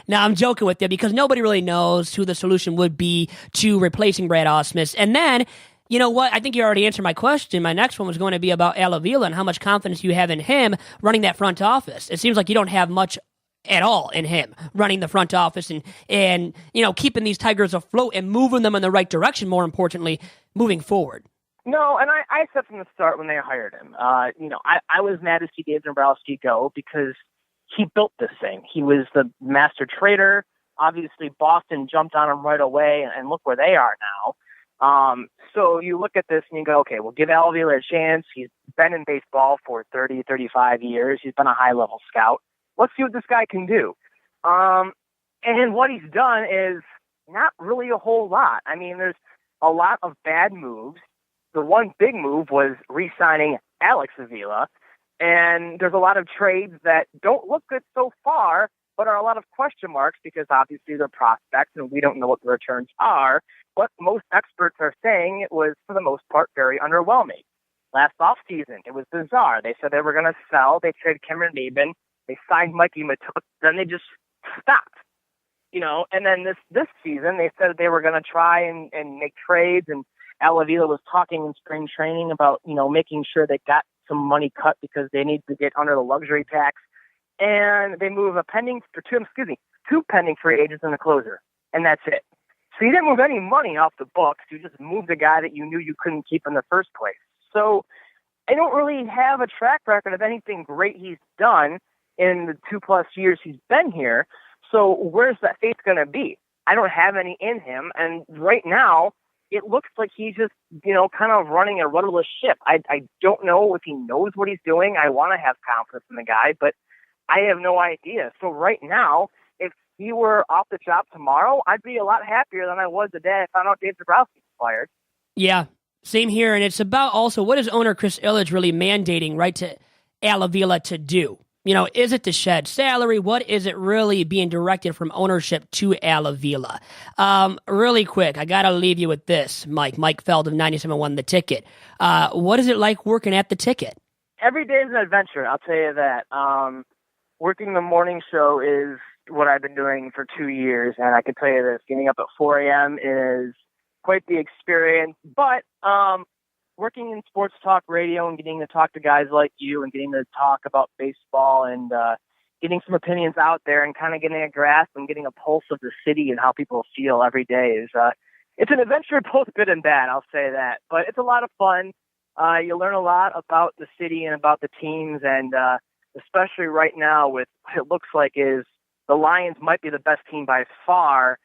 No, I'm joking with you, because nobody really knows who the solution would be to replacing Brad Ausmus. And then, you know what? I think you already answered my question. My next one was going to be about Avila and how much confidence you have in him running that front office. It seems like you don't have much at all in him running the front office and keeping these Tigers afloat and moving them in the right direction, more importantly, moving forward. No, and I said from the start when they hired him, I was mad to see Dave Dombrowski go because he built this thing. He was the master trader. Obviously, Boston jumped on him right away, and look where they are now. So you look at this and you go, okay, we'll give Avila a chance. He's been in baseball for 30, 35 years. He's been a high-level scout. Let's see what this guy can do. And what he's done is not really a whole lot. I mean, there's a lot of bad moves. The one big move was re-signing Alex Avila, and there's a lot of trades that don't look good so far, but are a lot of question marks because obviously they're prospects and we don't know what the returns are. But most experts are saying it was, for the most part, very underwhelming. Last offseason, it was bizarre. They said they were going to sell. They traded Cameron Maben. They signed Mikey Matuk. Then they just stopped. And then this season, they said they were going to try and make trades, and Avila was talking in spring training about, making sure they got some money cut because they need to get under the luxury tax. And they move two pending free agents and a closer. And that's it. So you didn't move any money off the books. You just moved a guy that you knew you couldn't keep in the first place. So I don't really have a track record of anything great he's done in the 2+ years he's been here. So where's that faith going to be? I don't have any in him. And right now, it looks like he's just, kind of running a rudderless ship. I don't know if he knows what he's doing. I want to have confidence in the guy, but I have no idea. So right now, if he were off the job tomorrow, I'd be a lot happier than I was the day I found out Dave Dombrowski was fired. Yeah, same here. And it's about also, what is owner Chris Ilitch really mandating, right, to Avila to do? is it to shed salary? What is it really being directed from ownership to Avila? Really quick, I got to leave you with this, Mike. Mike Feld of 97.1 The Ticket. What is it like working at The Ticket? Every day is an adventure, I'll tell you that. Working the morning show is what I've been doing for 2 years, and I can tell you this, getting up at 4 a.m. is quite the experience, but working in sports talk radio and getting to talk to guys like you and getting to talk about baseball and getting some opinions out there and kind of getting a grasp and getting a pulse of the city and how people feel every day is it's an adventure, both good and bad, I'll say that. But it's a lot of fun. You learn a lot about the city and about the teams, and especially right now with what it looks like is the Lions might be the best team by far.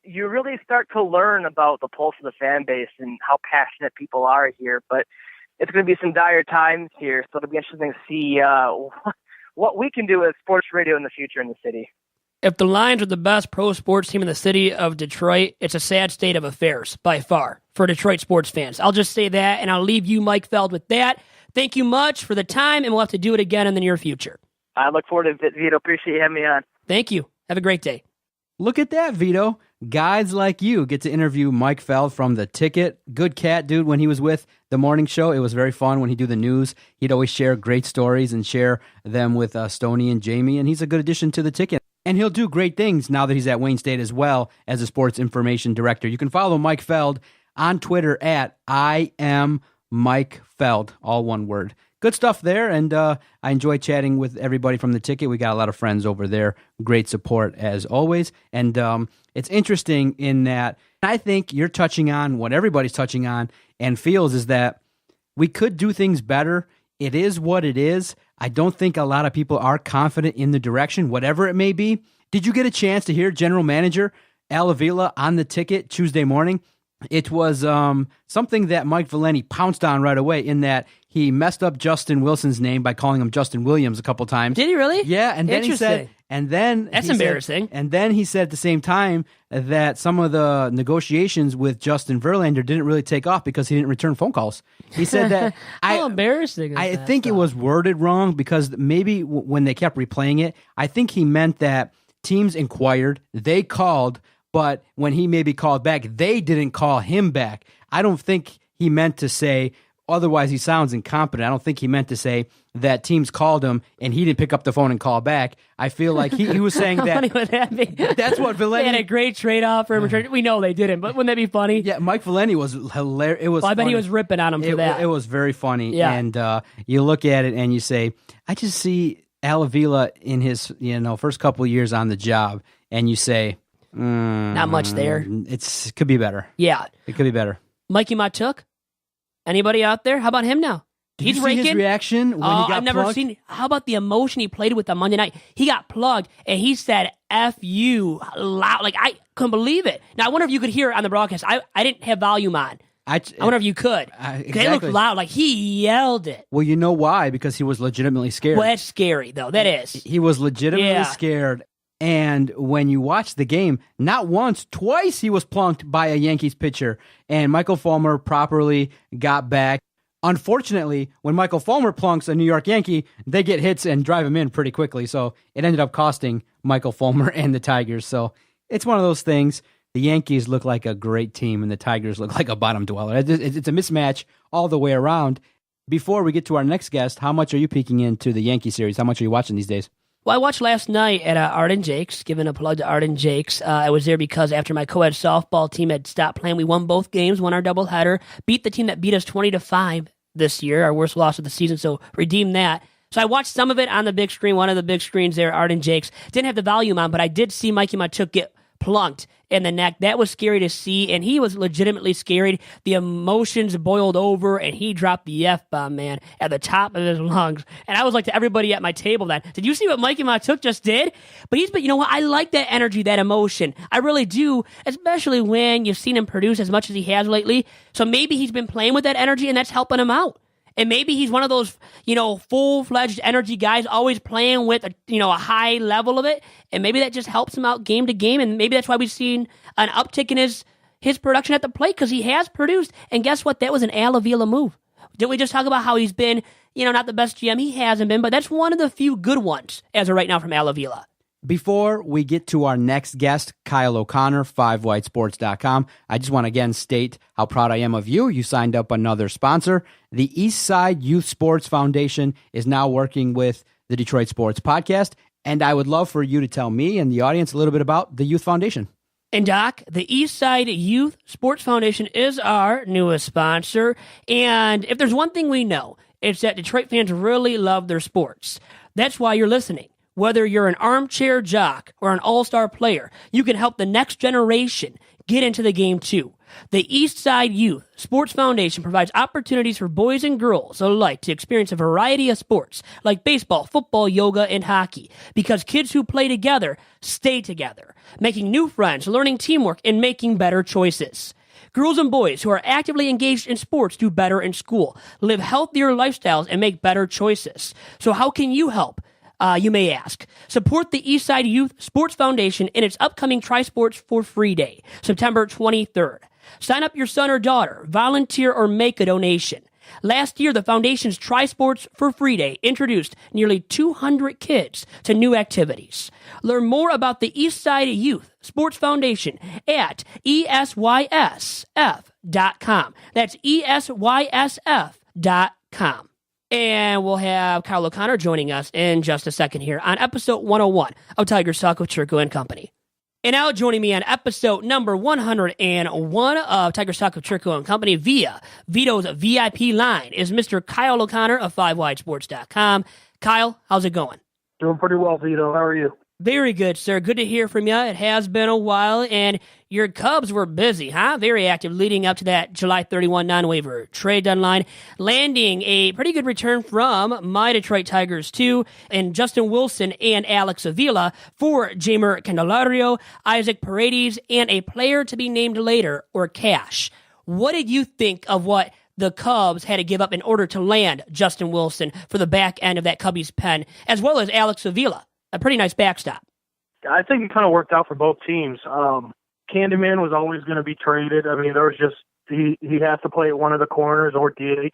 You really start to learn about the pulse of the fan base and how passionate people are here. But it's going to be some dire times here, so it'll be interesting to see what we can do with sports radio in the future in the city. If the Lions are the best pro sports team in the city of Detroit, it's a sad state of affairs, by far, for Detroit sports fans. I'll just say that, and I'll leave you, Mike Feld, with that. Thank you much for the time, and we'll have to do it again in the near future. I look forward to it, Vito. Appreciate you having me on. Thank you. Have a great day. Look at that, Vito. Guys like you get to interview Mike Feld from The Ticket. Good cat, dude. When he was with the morning show, it was very fun. When he'd do the news, he'd always share great stories and share them with Stoney and Jamie, and he's a good addition to The Ticket. And he'll do great things now that he's at Wayne State as well as a sports information director. You can follow Mike Feld on Twitter at I am Mike Feld, all one word. Good stuff there, and I enjoy chatting with everybody from The Ticket. We got a lot of friends over there. Great support as always. And it's interesting in that I think you're touching on what everybody's touching on and feels is that we could do things better. It is what it is. I don't think a lot of people are confident in the direction, whatever it may be. Did you get a chance to hear General Manager Avila on The Ticket Tuesday morning? It was something that Mike Valenti pounced on right away in that he messed up Justin Wilson's name by calling him Justin Williams a couple times. Did he really? Yeah, and then he said, that's embarrassing. And then he said at the same time that some of the negotiations with Justin Verlander didn't really take off because he didn't return phone calls. He said that how embarrassing is I that think stuff? It was worded wrong because maybe when they kept replaying it, I think he meant that teams inquired, they called, but when he maybe called back, they didn't call him back. I don't think he meant to say, otherwise he sounds incompetent. I don't think he meant to say that teams called him and he didn't pick up the phone and call back. I feel like he was saying that. How funny would that be? That's what Valenti. They had a great trade offer. We know they didn't, but wouldn't that be funny? Yeah, Mike Valenti was hilarious. It was. Well, I bet funny. he was ripping on him for that. It was very funny. Yeah. And you look at it and you say, I just see Avila in his first couple of years on the job, and you say, not much there. It could be better. Yeah, it could be better. Mikey Matuk, anybody out there? How about him now? Did you see his reaction when he got I've never plugged? seen. How about the emotion he played with on Monday night? He got plugged and he said "F you" loud. Like I couldn't believe it. Now I wonder if you could hear it on the broadcast. I didn't have volume on. I wonder if you could. Exactly. It looked loud. Like he yelled it. Well, you know why? Because he was legitimately scared. Well, that's scary though. That is. He was legitimately scared. And when you watch the game, not once, twice he was plunked by a Yankees pitcher. And Michael Fulmer properly got back. Unfortunately, when Michael Fulmer plunks a New York Yankee, they get hits and drive him in pretty quickly. So it ended up costing Michael Fulmer and the Tigers. So it's one of those things. The Yankees look like a great team, and the Tigers look like a bottom dweller. It's a mismatch all the way around. Before we get to our next guest, how much are you peeking into the Yankee series? How much are you watching these days? Well, I watched last night at Art and Jake's, giving a plug to Art and Jake's. I was there because after my co-ed softball team had stopped playing, we won both games, won our doubleheader, beat the team that beat us 20-5 this year, our worst loss of the season, so redeemed that. So I watched some of it on the big screen, one of the big screens there, Art and Jake's. Didn't have the volume on, but I did see Mikey Matuk get plunked in the neck. That was scary to see, and he was legitimately scared. The emotions boiled over, and he dropped the F-bomb, man, at the top of his lungs. And I was like to everybody at my table then, did you see what Mikey Matuk just did? But you know what? I like that energy, that emotion. I really do, especially when you've seen him produce as much as he has lately. So maybe he's been playing with that energy, and that's helping him out. And maybe he's one of those, full-fledged energy guys always playing with, a high level of it. And maybe that just helps him out game to game. And maybe that's why we've seen an uptick in his production at the plate, because he has produced. And guess what? That was an Avila move. Didn't we just talk about how he's been, not the best GM. He hasn't been, but that's one of the few good ones as of right now from Avila. Before we get to our next guest, Kyle O'Connor, 5whitesports.com, I just want to again state how proud I am of you. You signed up another sponsor. The Eastside Youth Sports Foundation is now working with the Detroit Sports Podcast, and I would love for you to tell me and the audience a little bit about the Youth Foundation. And Doc, the Eastside Youth Sports Foundation is our newest sponsor, and if there's one thing we know, it's that Detroit fans really love their sports. That's why you're listening. Whether you're an armchair jock or an all-star player, you can help the next generation get into the game too. The Eastside Youth Sports Foundation provides opportunities for boys and girls alike to experience a variety of sports like baseball, football, yoga, and hockey, because kids who play together stay together, making new friends, learning teamwork, and making better choices. Girls and boys who are actively engaged in sports do better in school, live healthier lifestyles, and make better choices. So how can you help? You may ask. Support the Eastside Youth Sports Foundation in its upcoming Try Sports for Free Day, September 23rd. Sign up your son or daughter, volunteer, or make a donation. Last year, the Foundation's Try Sports for Free Day introduced nearly 200 kids to new activities. Learn more about the Eastside Youth Sports Foundation at ESYSF.com. That's ESYSF.com. And we'll have Kyle O'Connor joining us in just a second here on episode 101 of Tigers Talk with Chirco and Company. And now joining me on episode number 101 of Tigers Talk with Chirco and Company via Vito's VIP line is Mr. Kyle O'Connor of 5whitesports.com. Kyle, how's it going? Doing pretty well, Vito. How are you? Very good, sir. Good to hear from you. It has been a while, and your Cubs were busy, huh? Very active leading up to that July 31 non-waiver trade deadline, landing a pretty good return from my Detroit Tigers, too, and Justin Wilson and Alex Avila for Jeimer Candelario, Isaac Paredes, and a player to be named later, or Cash. What did you think of what the Cubs had to give up in order to land Justin Wilson for the back end of that Cubbies pen, as well as Alex Avila? A pretty nice backstop. I think it kind of worked out for both teams. Candyman was always going to be traded. I mean, there was just he has to play at one of the corners or DH.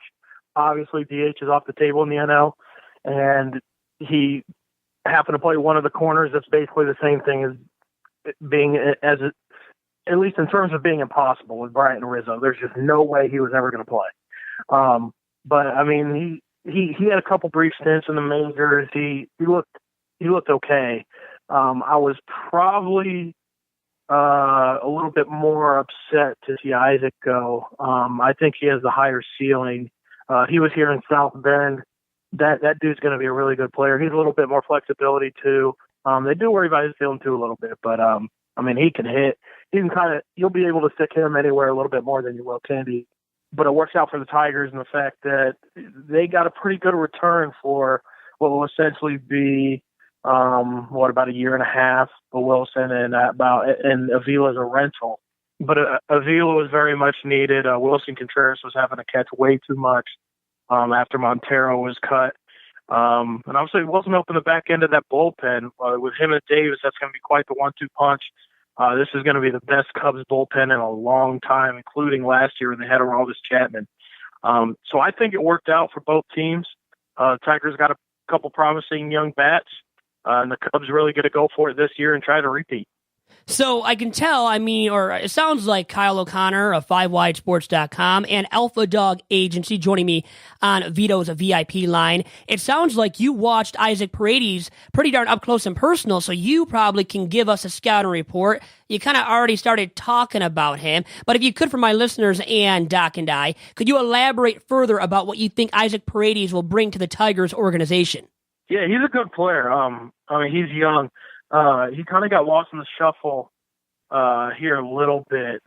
Obviously, DH is off the table in the NL, and he happened to play one of the corners. That's basically the same thing as being at least in terms of being impossible with Bryant and Rizzo. There's just no way he was ever going to play. But I mean, he had a couple brief stints in the majors. He looked okay. I was probably a little bit more upset to see Isaac go. I think he has the higher ceiling. He was here in South Bend. That dude's going to be a really good player. He's a little bit more flexibility too. They do worry about his ceiling too a little bit, but I mean, he can hit. He can you'll be able to stick him anywhere a little bit more than you will Candy. But it works out for the Tigers in the fact that they got a pretty good return for what will essentially be about a year and a half for Wilson and Avila as a rental. But Avila was very much needed. Wilson Contreras was having to catch way too much after Montero was cut. And obviously Wilson opened the back end of that bullpen. With him and Davis, that's going to be quite the 1-2 punch. This is going to be the best Cubs bullpen in a long time, including last year when they had Aroldis Chapman. So I think it worked out for both teams. Tigers got a couple promising young bats. And the Cubs really going to go for it this year and try to repeat. So I can tell, or it sounds like Kyle O'Connor of 5whitesports.com and Alpha Dog Agency joining me on Vito's VIP line. It sounds like you watched Isaac Paredes pretty darn up close and personal, so you probably can give us a scouting report. You kind of already started talking about him, but if you could, for my listeners and Doc and I, could you elaborate further about what you think Isaac Paredes will bring to the Tigers organization? Yeah, he's a good player. He's young. He kind of got lost in the shuffle here a little bit.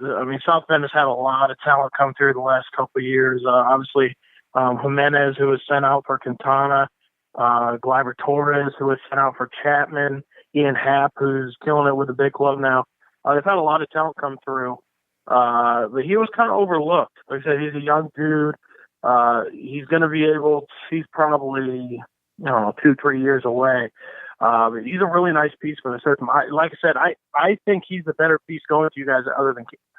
South Bend has had a lot of talent come through the last couple of years. Obviously, Jimenez, who was sent out for Quintana, Gleyber Torres, who was sent out for Chapman, Ian Happ, who's killing it with the big club now. They've had a lot of talent come through, but he was kind of overlooked. Like I said, he's a young dude. He's going to be he's probably 2-3 years away. But he's a really nice piece for the system. Like I said, I think he's the better piece going to you guys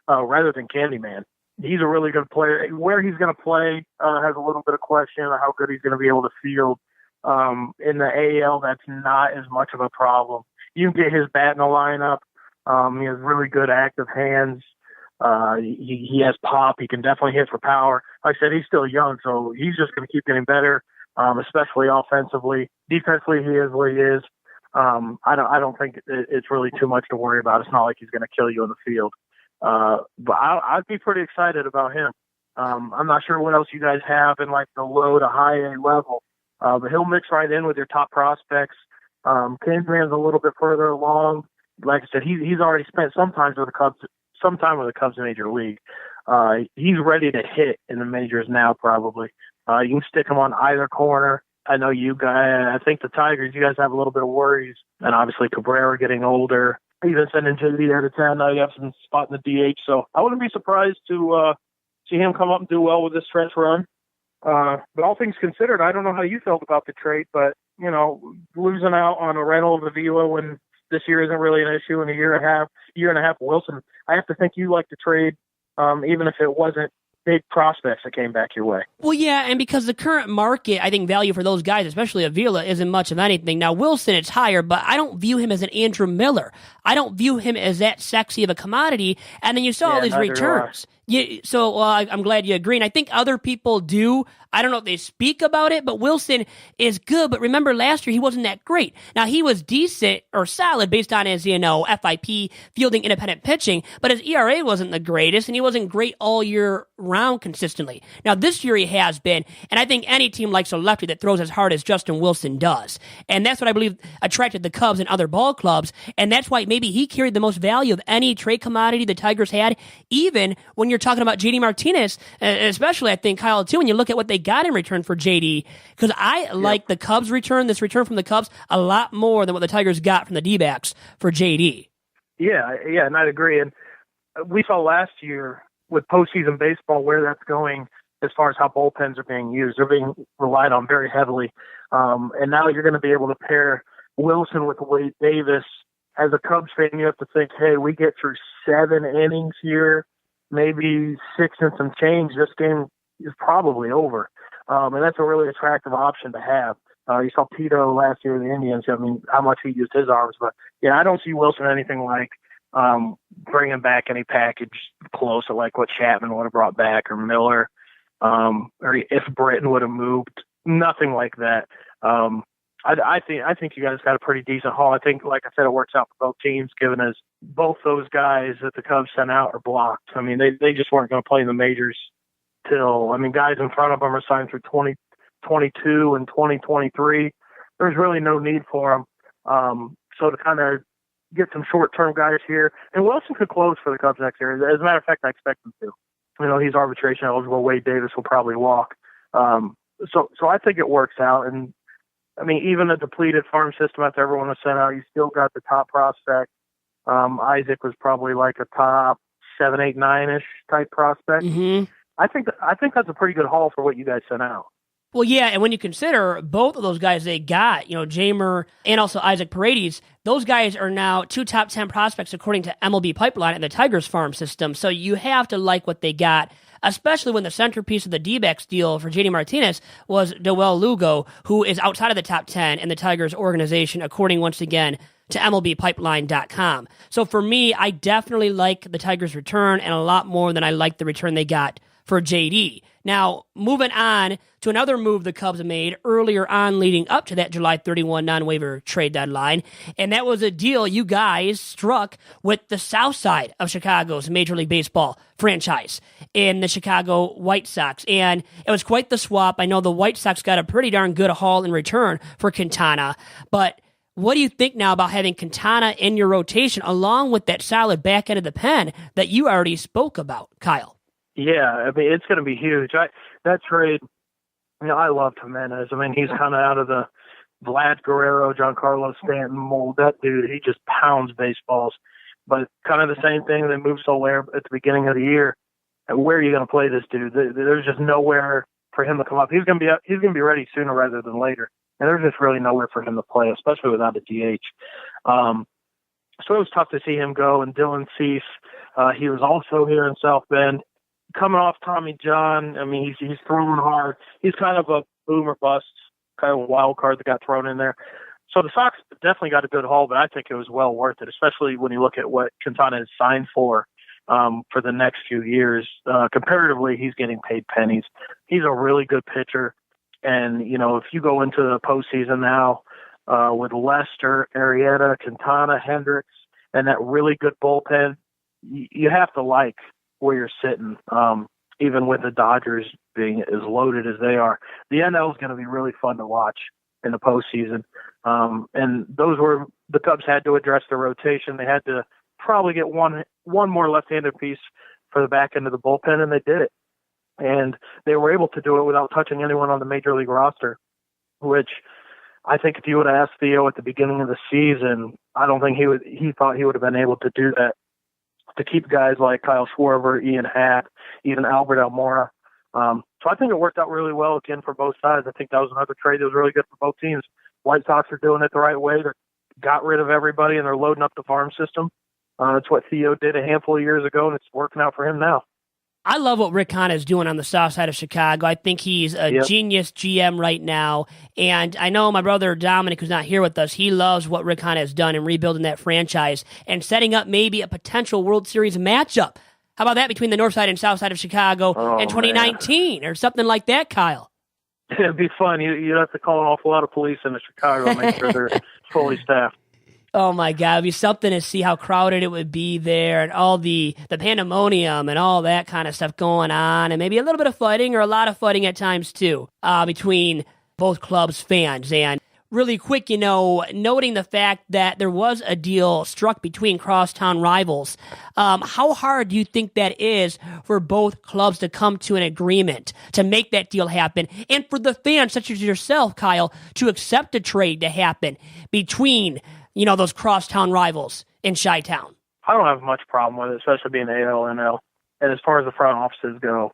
rather than Candyman. he's a really good player. Where he's going to play has a little bit of question on how good he's going to be able to field. In the AL, that's not as much of a problem. You can get his bat in the lineup. He has really good active hands. He has pop. He can definitely hit for power. Like I said, he's still young, so he's just going to keep getting better, especially offensively. Defensively, he is what he is. I don't think it's really too much to worry about. It's not like he's going to kill you in the field. But I'd be pretty excited about him. I'm not sure what else you guys have in like the low to high A level, but he'll mix right in with your top prospects. Candyman's a little bit further along. Like I said, he's already spent some time with the Cubs Major League. He's ready to hit in the majors now, probably. You can stick him on either corner. I know you guys, I think the Tigers, you guys have a little bit of worries. And obviously Cabrera getting older. Even sending JD there to 10. Now you have some spot in the DH. So I wouldn't be surprised to see him come up and do well with this stretch run. But all things considered, I don't know how you felt about the trade, but, you know, losing out on a rental of Avila when this year isn't really an issue in a year and a half Wilson, I have to think you like the trade, even if it wasn't big prospects that came back your way. Well, yeah, and because the current market, I think value for those guys, especially Avila, isn't much of anything. Now, Wilson, it's higher, but I don't view him as an Andrew Miller. I don't view him as that sexy of a commodity. And then you saw all these returns. I'm glad you agree. And I think other people do. I don't know if they speak about it, but Wilson is good. But remember, last year, he wasn't that great. Now, he was decent or solid based on his, FIP, fielding independent pitching, but his ERA wasn't the greatest, and he wasn't great all year round consistently. Now, this year he has been, and I think any team likes a lefty that throws as hard as Justin Wilson does. And that's what I believe attracted the Cubs and other ball clubs, and that's why maybe he carried the most value of any trade commodity the Tigers had, even when you're talking about JD Martinez, especially I think, Kyle, too, when you look at what they got in return for JD, because I like the Cubs this return from the Cubs, a lot more than what the Tigers got from the D-backs for JD. Yeah, and I'd agree. And we saw last year with postseason baseball where that's going as far as how bullpens are being used. They're being relied on very heavily. And now you're going to be able to pair Wilson with Wade Davis. As a Cubs fan, you have to think, hey, we get through 7 innings here, maybe 6 and some change. This game is probably over. And that's a really attractive option to have. You saw Vito last year in the Indians. I mean, how much he used his arms. But, yeah, I don't see Wilson anything like bringing back any package close to like what Chapman would have brought back or Miller, or if Britton would have moved. Nothing like that. I think you guys got a pretty decent haul. I think, like I said, it works out for both teams, given as both those guys that the Cubs sent out are blocked. I mean, they just weren't going to play in the majors guys in front of them are signed through 2022 and 2023. There's really no need for them. So to kind of get some short-term guys here, and Wilson could close for the Cubs next year. As a matter of fact, I expect him to. He's arbitration eligible. Wade Davis will probably walk. So I think it works out. And I mean, even a depleted farm system after everyone was sent out, you still got the top prospect. Isaac was probably like a top 7, 8, 9-ish type prospect. Mm-hmm. I think that's a pretty good haul for what you guys sent out. Well, yeah, and when you consider both of those guys they got, Jamer and also Isaac Paredes, those guys are now 2 top 10 prospects according to MLB Pipeline and the Tigers farm system. So you have to like what they got, especially when the centerpiece of the D-backs deal for JD Martinez was Doel Lugo, who is outside of the top 10 in the Tigers organization, according once again to MLBpipeline.com. So for me, I definitely like the Tigers' return and a lot more than I like the return they got for JD. Now, moving on to another move the Cubs made earlier on leading up to that July 31 non-waiver trade deadline, and that was a deal you guys struck with the south side of Chicago's Major League Baseball franchise in the Chicago White Sox, and it was quite the swap. I know the White Sox got a pretty darn good haul in return for Quintana, but what do you think now about having Quintana in your rotation along with that solid back end of the pen that you already spoke about, Kyle? Yeah, I mean, it's going to be huge. That trade, I love Jimenez. I mean, he's kind of out of the Vlad Guerrero, Giancarlo Stanton mold. That dude, he just pounds baseballs. But kind of the same thing, they moved Soler at the beginning of the year. And where are you going to play this dude? There's just nowhere for him to come up. He's going to be ready sooner rather than later. And there's just really nowhere for him to play, especially without a DH. So it was tough to see him go. And Dylan Cease, he was also here in South Bend. coming off Tommy John. I mean, he's throwing hard. He's kind of a boom or bust, kind of a wild card that got thrown in there. So the Sox definitely got a good haul, but I think it was well worth it, especially when you look at what Quintana has signed for the next few years. Comparatively, he's getting paid pennies. He's a really good pitcher. And, if you go into the postseason now with Lester, Arrieta, Quintana, Hendricks, and that really good bullpen, you have to like where you're sitting, even with the Dodgers being as loaded as they are. The NL is going to be really fun to watch in the postseason. And those were the Cubs had to address their rotation. They had to probably get one more left-handed piece for the back end of the bullpen, and they did it. And they were able to do it without touching anyone on the major league roster, which I think if you would have asked Theo at the beginning of the season, I don't think he thought he would have been able to do that, to keep guys like Kyle Schwarber, Ian Happ, even Albert Almora. So I think it worked out really well again for both sides. I think that was another trade that was really good for both teams. White Sox are doing it the right way. They got rid of everybody and they're loading up the farm system. It's what Theo did a handful of years ago, and it's working out for him now. I love what Rick Hahn is doing on the south side of Chicago. I think he's a genius GM right now. And I know my brother Dominic, who's not here with us, he loves what Rick Hahn has done in rebuilding that franchise and setting up maybe a potential World Series matchup. How about that between the north side and south side of Chicago in 2019 or something like that, Kyle? It'd be fun. You'd have to call an awful lot of police into Chicago to make sure they're fully staffed. Oh, my God. It'd be something to see how crowded it would be there and all the pandemonium and all that kind of stuff going on, and maybe a little bit of fighting or a lot of fighting at times, too, between both clubs' fans. And really quick, noting the fact that there was a deal struck between crosstown rivals, how hard do you think that is for both clubs to come to an agreement to make that deal happen, and for the fans, such as yourself, Kyle, to accept a trade to happen between those crosstown rivals in Chi-Town? I don't have much problem with it, especially being AL, NL. And as far as the front offices go,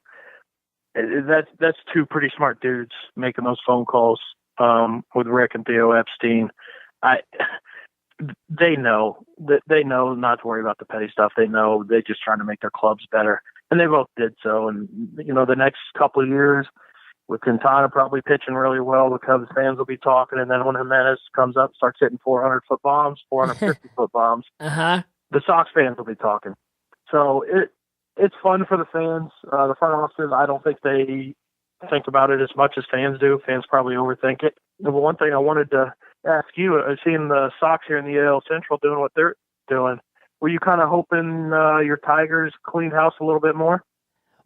that's two pretty smart dudes making those phone calls with Rick and Theo Epstein. They know not to worry about the petty stuff. They know they're just trying to make their clubs better, and they both did so. And the next couple of years, with Quintana probably pitching really well, the Cubs fans will be talking, and then when Jimenez comes up, starts hitting 400-foot bombs, 450-foot bombs, the Sox fans will be talking. So it's fun for the fans. The front offices, I don't think they think about it as much as fans do. Fans probably overthink it. But one thing I wanted to ask you, seeing the Sox here in the AL Central doing what they're doing, were you kind of hoping your Tigers cleaned house a little bit more?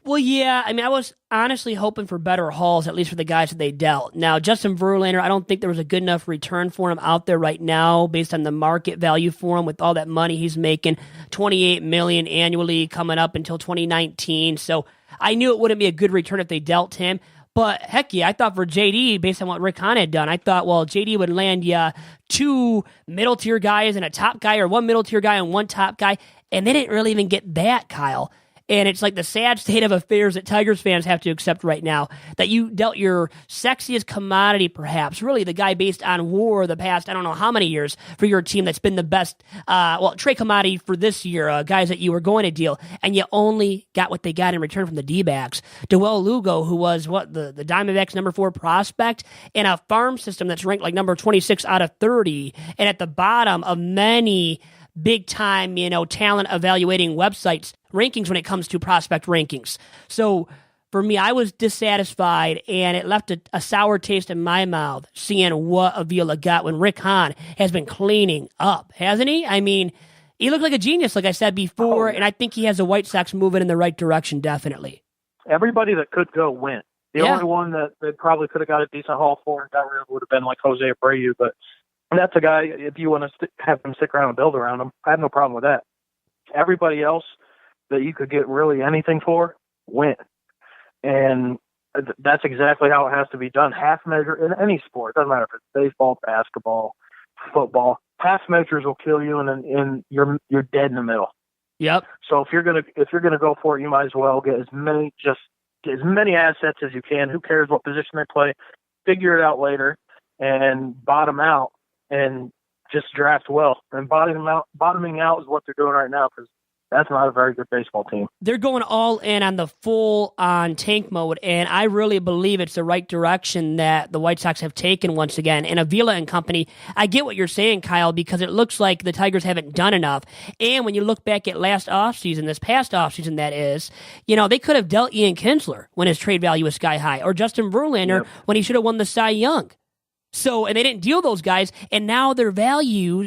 Well, yeah. I mean, I was honestly hoping for better hauls, at least for the guys that they dealt. Now, Justin Verlander, I don't think there was a good enough return for him out there right now based on the market value for him with all that money he's making, $28 million annually coming up until 2019. So I knew it wouldn't be a good return if they dealt him. But heck yeah, I thought for JD, based on what Rick Hahn had done, I thought, well, JD would land you two middle-tier guys and a top guy, or one middle-tier guy and one top guy. And they didn't really even get that, Kyle. And it's like the sad state of affairs that Tigers fans have to accept right now, that you dealt your sexiest commodity, perhaps, really the guy based on WAR the past, I don't know how many years, for your team that's been the best, trade commodity for this year, guys that you were going to deal, and you only got what they got in return from the D-backs. Dewell Lugo, who was, the Diamondbacks' number 4 prospect, in a farm system that's ranked like number 26 out of 30, and at the bottom of many big-time, talent evaluating websites rankings when it comes to prospect rankings. So for me, I was dissatisfied, and it left a sour taste in my mouth seeing what Avila got when Rick Hahn has been cleaning up, hasn't he? I mean, he looked like a genius, like I said before, and I think he has the White Sox moving in the right direction, definitely. Everybody that could go went. The only one that they probably could have got a decent haul for and got rid of would have been like Jose Abreu, but that's a guy, if you want to have him stick around and build around him, I have no problem with that. Everybody else that you could get really anything for went. And that's exactly how it has to be done. Half measure in any sport, doesn't matter if it's baseball, basketball, football. Half measures will kill you, and you're dead in the middle. Yep. So if you're gonna go for it, you might as well get as many assets as you can. Who cares what position they play? Figure it out later and bottom out and just draft well. And bottoming out is what they're doing right now, because that's not a very good baseball team. They're going all in on the full-on tank mode, and I really believe it's the right direction that the White Sox have taken once again. And Avila and company, I get what you're saying, Kyle, because it looks like the Tigers haven't done enough. And when you look back at last offseason, this past offseason that is, they could have dealt Ian Kinsler when his trade value was sky high, or Justin Verlander when he should have won the Cy Young. So, and they didn't deal those guys, and now their value,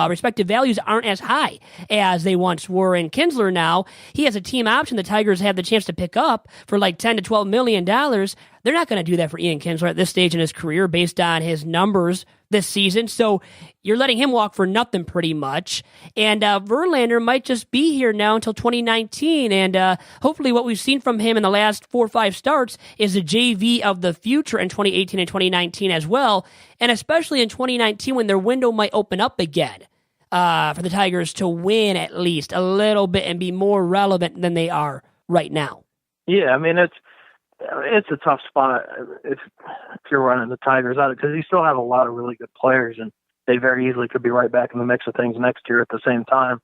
respective values aren't as high as they once were. And Kinsler now, he has a team option the Tigers have the chance to pick up for like $10 to $12 million. They're not going to do that for Ian Kinsler at this stage in his career based on his numbers this season. So you're letting him walk for nothing pretty much. And Verlander might just be here now until 2019. And hopefully what we've seen from him in the last 4 or 5 starts is the JV of the future in 2018 and 2019 as well. And especially in 2019 when their window might open up again for the Tigers to win at least a little bit and be more relevant than they are right now. Yeah, I mean, it's a tough spot if you're running the Tigers out, because you still have a lot of really good players, and they very easily could be right back in the mix of things next year at the same time.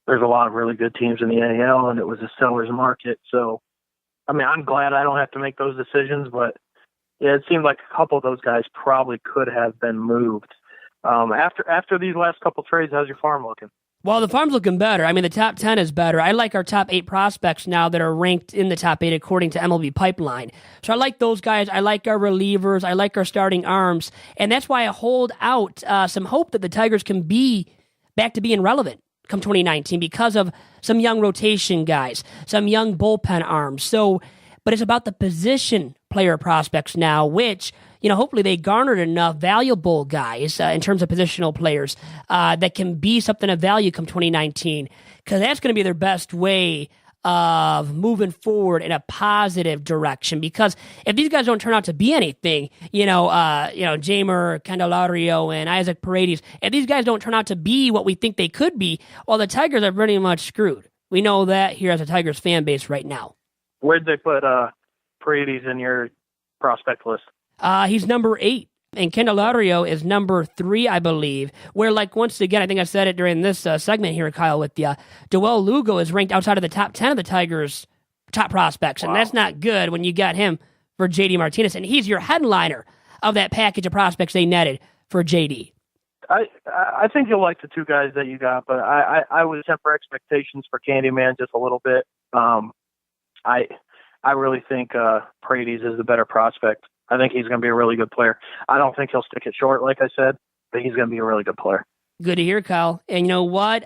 There's a lot of really good teams in the AL, and it was a seller's market. So, I mean, I'm glad I don't have to make those decisions, but yeah, it seemed like a couple of those guys probably could have been moved. After these last couple trades, how's your farm looking? Well, the farm's looking better. I mean, the top 10 is better. I like our top 8 prospects now that are ranked in the top 8 according to MLB Pipeline. So I like those guys. I like our relievers. I like our starting arms. And that's why I hold out some hope that the Tigers can be back to being relevant come 2019 because of some young rotation guys, some young bullpen arms. So, but it's about the position player prospects now, which, hopefully they garnered enough valuable guys in terms of positional players that can be something of value come 2019, because that's going to be their best way of moving forward in a positive direction. Because if these guys don't turn out to be anything, Jamer, Candelario, and Isaac Paredes, if these guys don't turn out to be what we think they could be, well, the Tigers are pretty much screwed. We know that here as a Tigers fan base right now. Where'd they put Paredes in your prospect list? He's number 8, and Candelario is number 3, I believe. Where, once again, I think I said it during this segment here, Kyle, with you, Joel Lugo is ranked outside of the top 10 of the Tigers' top prospects, and that's not good when you got him for J.D. Martinez, and he's your headliner of that package of prospects they netted for J.D. I think you'll like the 2 guys that you got, but I would temper expectations for Candyman just a little bit. I really think Paredes is the better prospect. I think he's going to be a really good player. I don't think he'll stick it short, like I said, but he's going to be a really good player. Good to hear, Kyle. And you know what?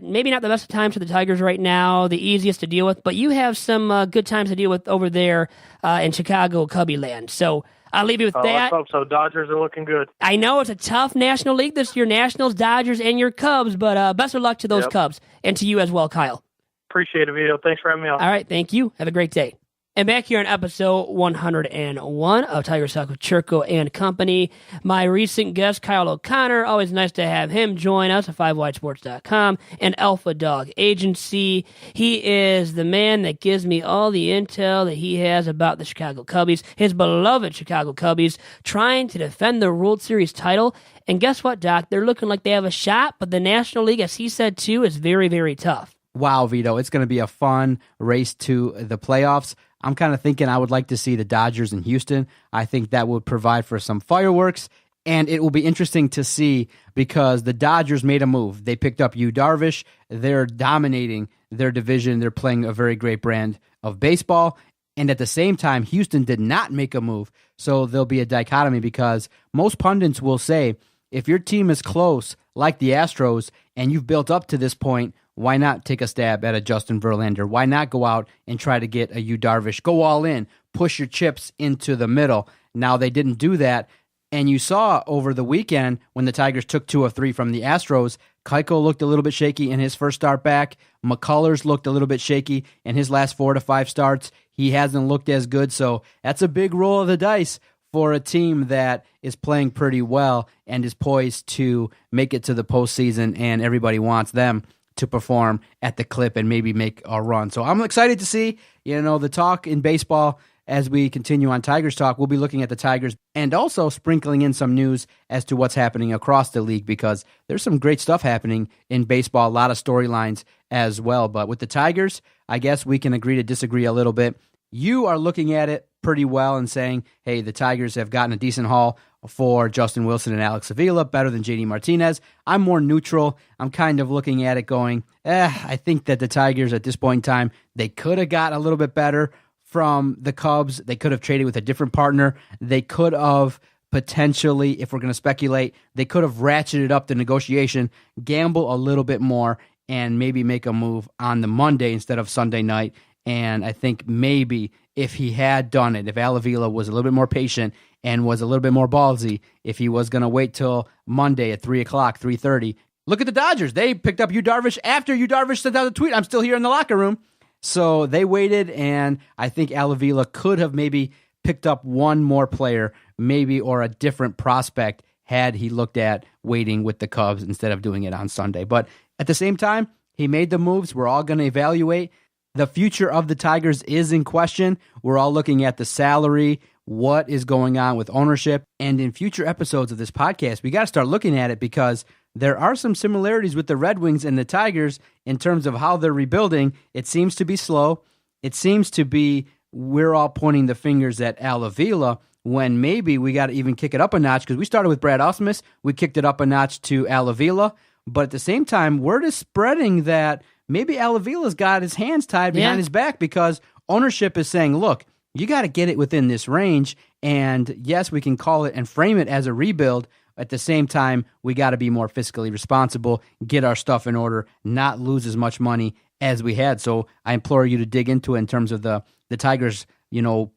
Maybe not the best of times for the Tigers right now, the easiest to deal with, but you have some good times to deal with over there in Chicago, Cubby land. So I'll leave you with that. Let's hope so. Dodgers are looking good. I know it's a tough National League this year, Nationals, Dodgers, and your Cubs, but best of luck to those Cubs, and to you as well, Kyle. Appreciate it, Vito. Thanks for having me on. All right, thank you. Have a great day. And back here on episode 101 of Tigers Talk with Chirco and Company, my recent guest, Kyle O'Connor. Always nice to have him join us at 5widesports.com and Alpha Dog Agency. He is the man that gives me all the intel that he has about the Chicago Cubbies, his beloved Chicago Cubbies, trying to defend the World Series title. And guess what, Doc? They're looking like they have a shot, but the National League, as he said too, is very, very tough. Wow, Vito, it's going to be a fun race to the playoffs. I'm kind of thinking I would like to see the Dodgers in Houston. I think that would provide for some fireworks, and it will be interesting to see because the Dodgers made a move. They picked up Yu Darvish. They're dominating their division. They're playing a very great brand of baseball, and at the same time, Houston did not make a move, so there'll be a dichotomy because most pundits will say if your team is close, like the Astros, and you've built up to this point, why not take a stab at a Justin Verlander? Why not go out and try to get a Yu Darvish? Go all in. Push your chips into the middle. Now, they didn't do that. And you saw over the weekend when the Tigers took 2 of 3 from the Astros, Chirco looked a little bit shaky in his first start back. McCullers looked a little bit shaky in his last 4 to 5 starts. He hasn't looked as good. So that's a big roll of the dice for a team that is playing pretty well and is poised to make it to the postseason, and everybody wants them to perform at the clip and maybe make a run. So I'm excited to see, the talk in baseball as we continue on Tigers Talk, we'll be looking at the Tigers and also sprinkling in some news as to what's happening across the league, because there's some great stuff happening in baseball, a lot of storylines as well. But with the Tigers, I guess we can agree to disagree a little bit. You are looking at it pretty well and saying, hey, the Tigers have gotten a decent haul for Justin Wilson and Alex Avila, better than JD Martinez. I'm more neutral. I'm kind of looking at it going, I think that the Tigers at this point in time, they could have got a little bit better from the Cubs. They could have traded with a different partner. They could have potentially, if we're going to speculate, they could have ratcheted up the negotiation, gamble a little bit more, and maybe make a move on the Monday instead of Sunday night. And I think maybe if he had done it, if Al Avila was a little bit more patient and was a little bit more ballsy, if he was going to wait till Monday at 3 o'clock, 3:30. Look at the Dodgers. They picked up Yu Darvish after Yu Darvish sent out a tweet, I'm still here in the locker room. So they waited, and I think Al Avila could have maybe picked up one more player, maybe, or a different prospect had he looked at waiting with the Cubs instead of doing it on Sunday. But at the same time, he made the moves. We're all going to evaluate. The future of the Tigers is in question. We're all looking at the salary, what is going on with ownership. And in future episodes of this podcast, we got to start looking at it because there are some similarities with the Red Wings and the Tigers in terms of how they're rebuilding. It seems to be slow. It seems to be we're all pointing the fingers at Al Avila when maybe we got to even kick it up a notch, because we started with Brad Ausmus. We kicked it up a notch to Al Avila. But at the same time, word is spreading that maybe Al Avila's got his hands tied behind his back because ownership is saying, look, you got to get it within this range. And yes, we can call it and frame it as a rebuild. At the same time, we got to be more fiscally responsible, get our stuff in order, not lose as much money as we had. So I implore you to dig into it in terms of the Tigers,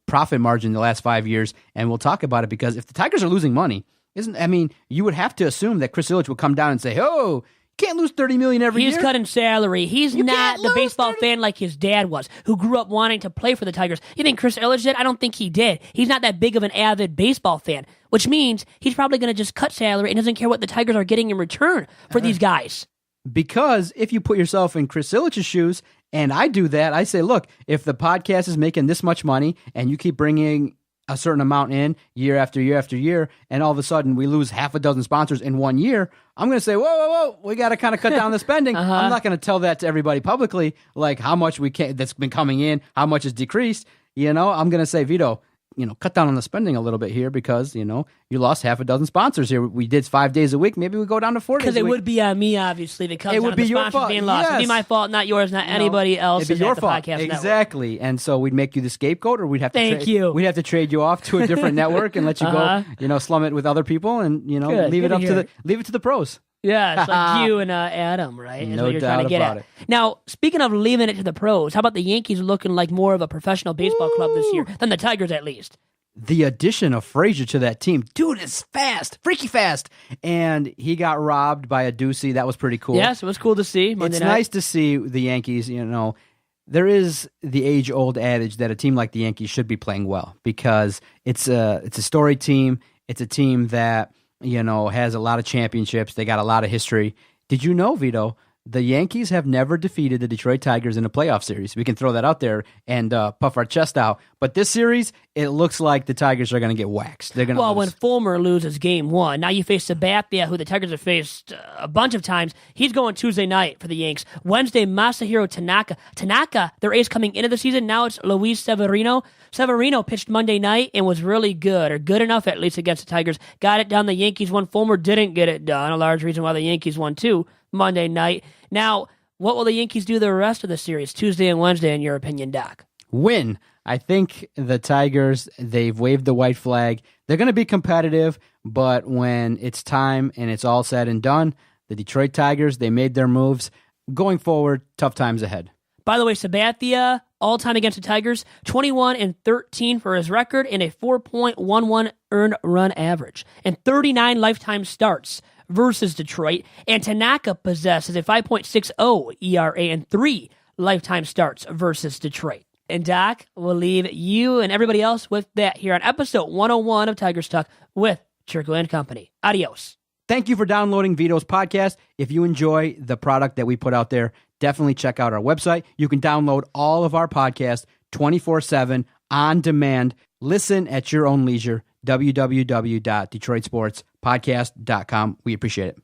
profit margin the last 5 years, and we'll talk about it, because if the Tigers are losing money, you would have to assume that Chris Ilitch would come down and say, oh, you can't lose $30 million every year. He's cutting salary. He's not the baseball fan like his dad was, who grew up wanting to play for the Tigers. You think Chris Ilitch did? I don't think he did. He's not that big of an avid baseball fan, which means he's probably going to just cut salary and doesn't care what the Tigers are getting in return for these guys. Because if you put yourself in Chris Ilitch's shoes, and I do that, I say, look, if the podcast is making this much money and you keep bringing a certain amount in year after year after year, and all of a sudden we lose half a dozen sponsors in 1 year, I'm going to say, whoa, we got to kind of cut down the spending. I'm not going to tell that to everybody publicly, like how much that's been coming in, how much is decreased. I'm going to say, Vito, cut down on the spending a little bit here because, you lost half a dozen sponsors here. We did 5 days a week. Maybe we go down to 4 days a week. Because it would be on me, obviously, because it would be your fault being lost. Yes. It would be my fault, not yours, not anybody else's. It'd be your fault. Podcast exactly. Network. And so we'd make you the scapegoat, or we'd have to we'd have to trade you off to a different network and let you go, slum it with other people and, leave it to the pros. Yeah, it's like you and Adam, right? Is no what you're doubt trying to get about at. it. Now, speaking of leaving it to the pros, how about the Yankees looking like more of a professional baseball club this year than the Tigers, at least? The addition of Frazier to that team, dude, is fast, freaky fast. And he got robbed by a doozy. That was pretty cool. Yes, it was cool to see. It's nice to see the Yankees, there is the age-old adage that a team like the Yankees should be playing well because it's a storied team. It's a team that, has a lot of championships. They got a lot of history. Did you know, Vito, the Yankees have never defeated the Detroit Tigers in a playoff series? We can throw that out there and puff our chest out. But this series, it looks like the Tigers are going to get waxed. They're going to lose. When Fulmer loses Game 1, now you face Sabathia, who the Tigers have faced a bunch of times. He's going Tuesday night for the Yanks. Wednesday, Masahiro Tanaka. Tanaka, their ace coming into the season. Now it's Luis Severino. Severino pitched Monday night and was really good, or good enough at least against the Tigers. Got it done. The Yankees won. Fulmer didn't get it done. A large reason why the Yankees won too Monday night. Now, what will the Yankees do the rest of the series, Tuesday and Wednesday, in your opinion, Doc? Win. I think the Tigers, they've waved the white flag. They're going to be competitive, but when it's time and it's all said and done, the Detroit Tigers, they made their moves. Going forward, tough times ahead. By the way, Sabathia, all-time against the Tigers, 21-13 for his record and a 4.11 earned run average and 39 lifetime starts versus Detroit. And Tanaka possesses a 5.60 ERA and 3 lifetime starts versus Detroit. And Doc, we'll leave you and everybody else with that here on episode 101 of Tigers Talk with Chirco and Company. Adios. Thank you for downloading Vito's podcast. If you enjoy the product that we put out there, definitely check out our website. You can download all of our podcasts 24/7 on demand. Listen at your own leisure. www.detroitsportspodcast.com. We appreciate it.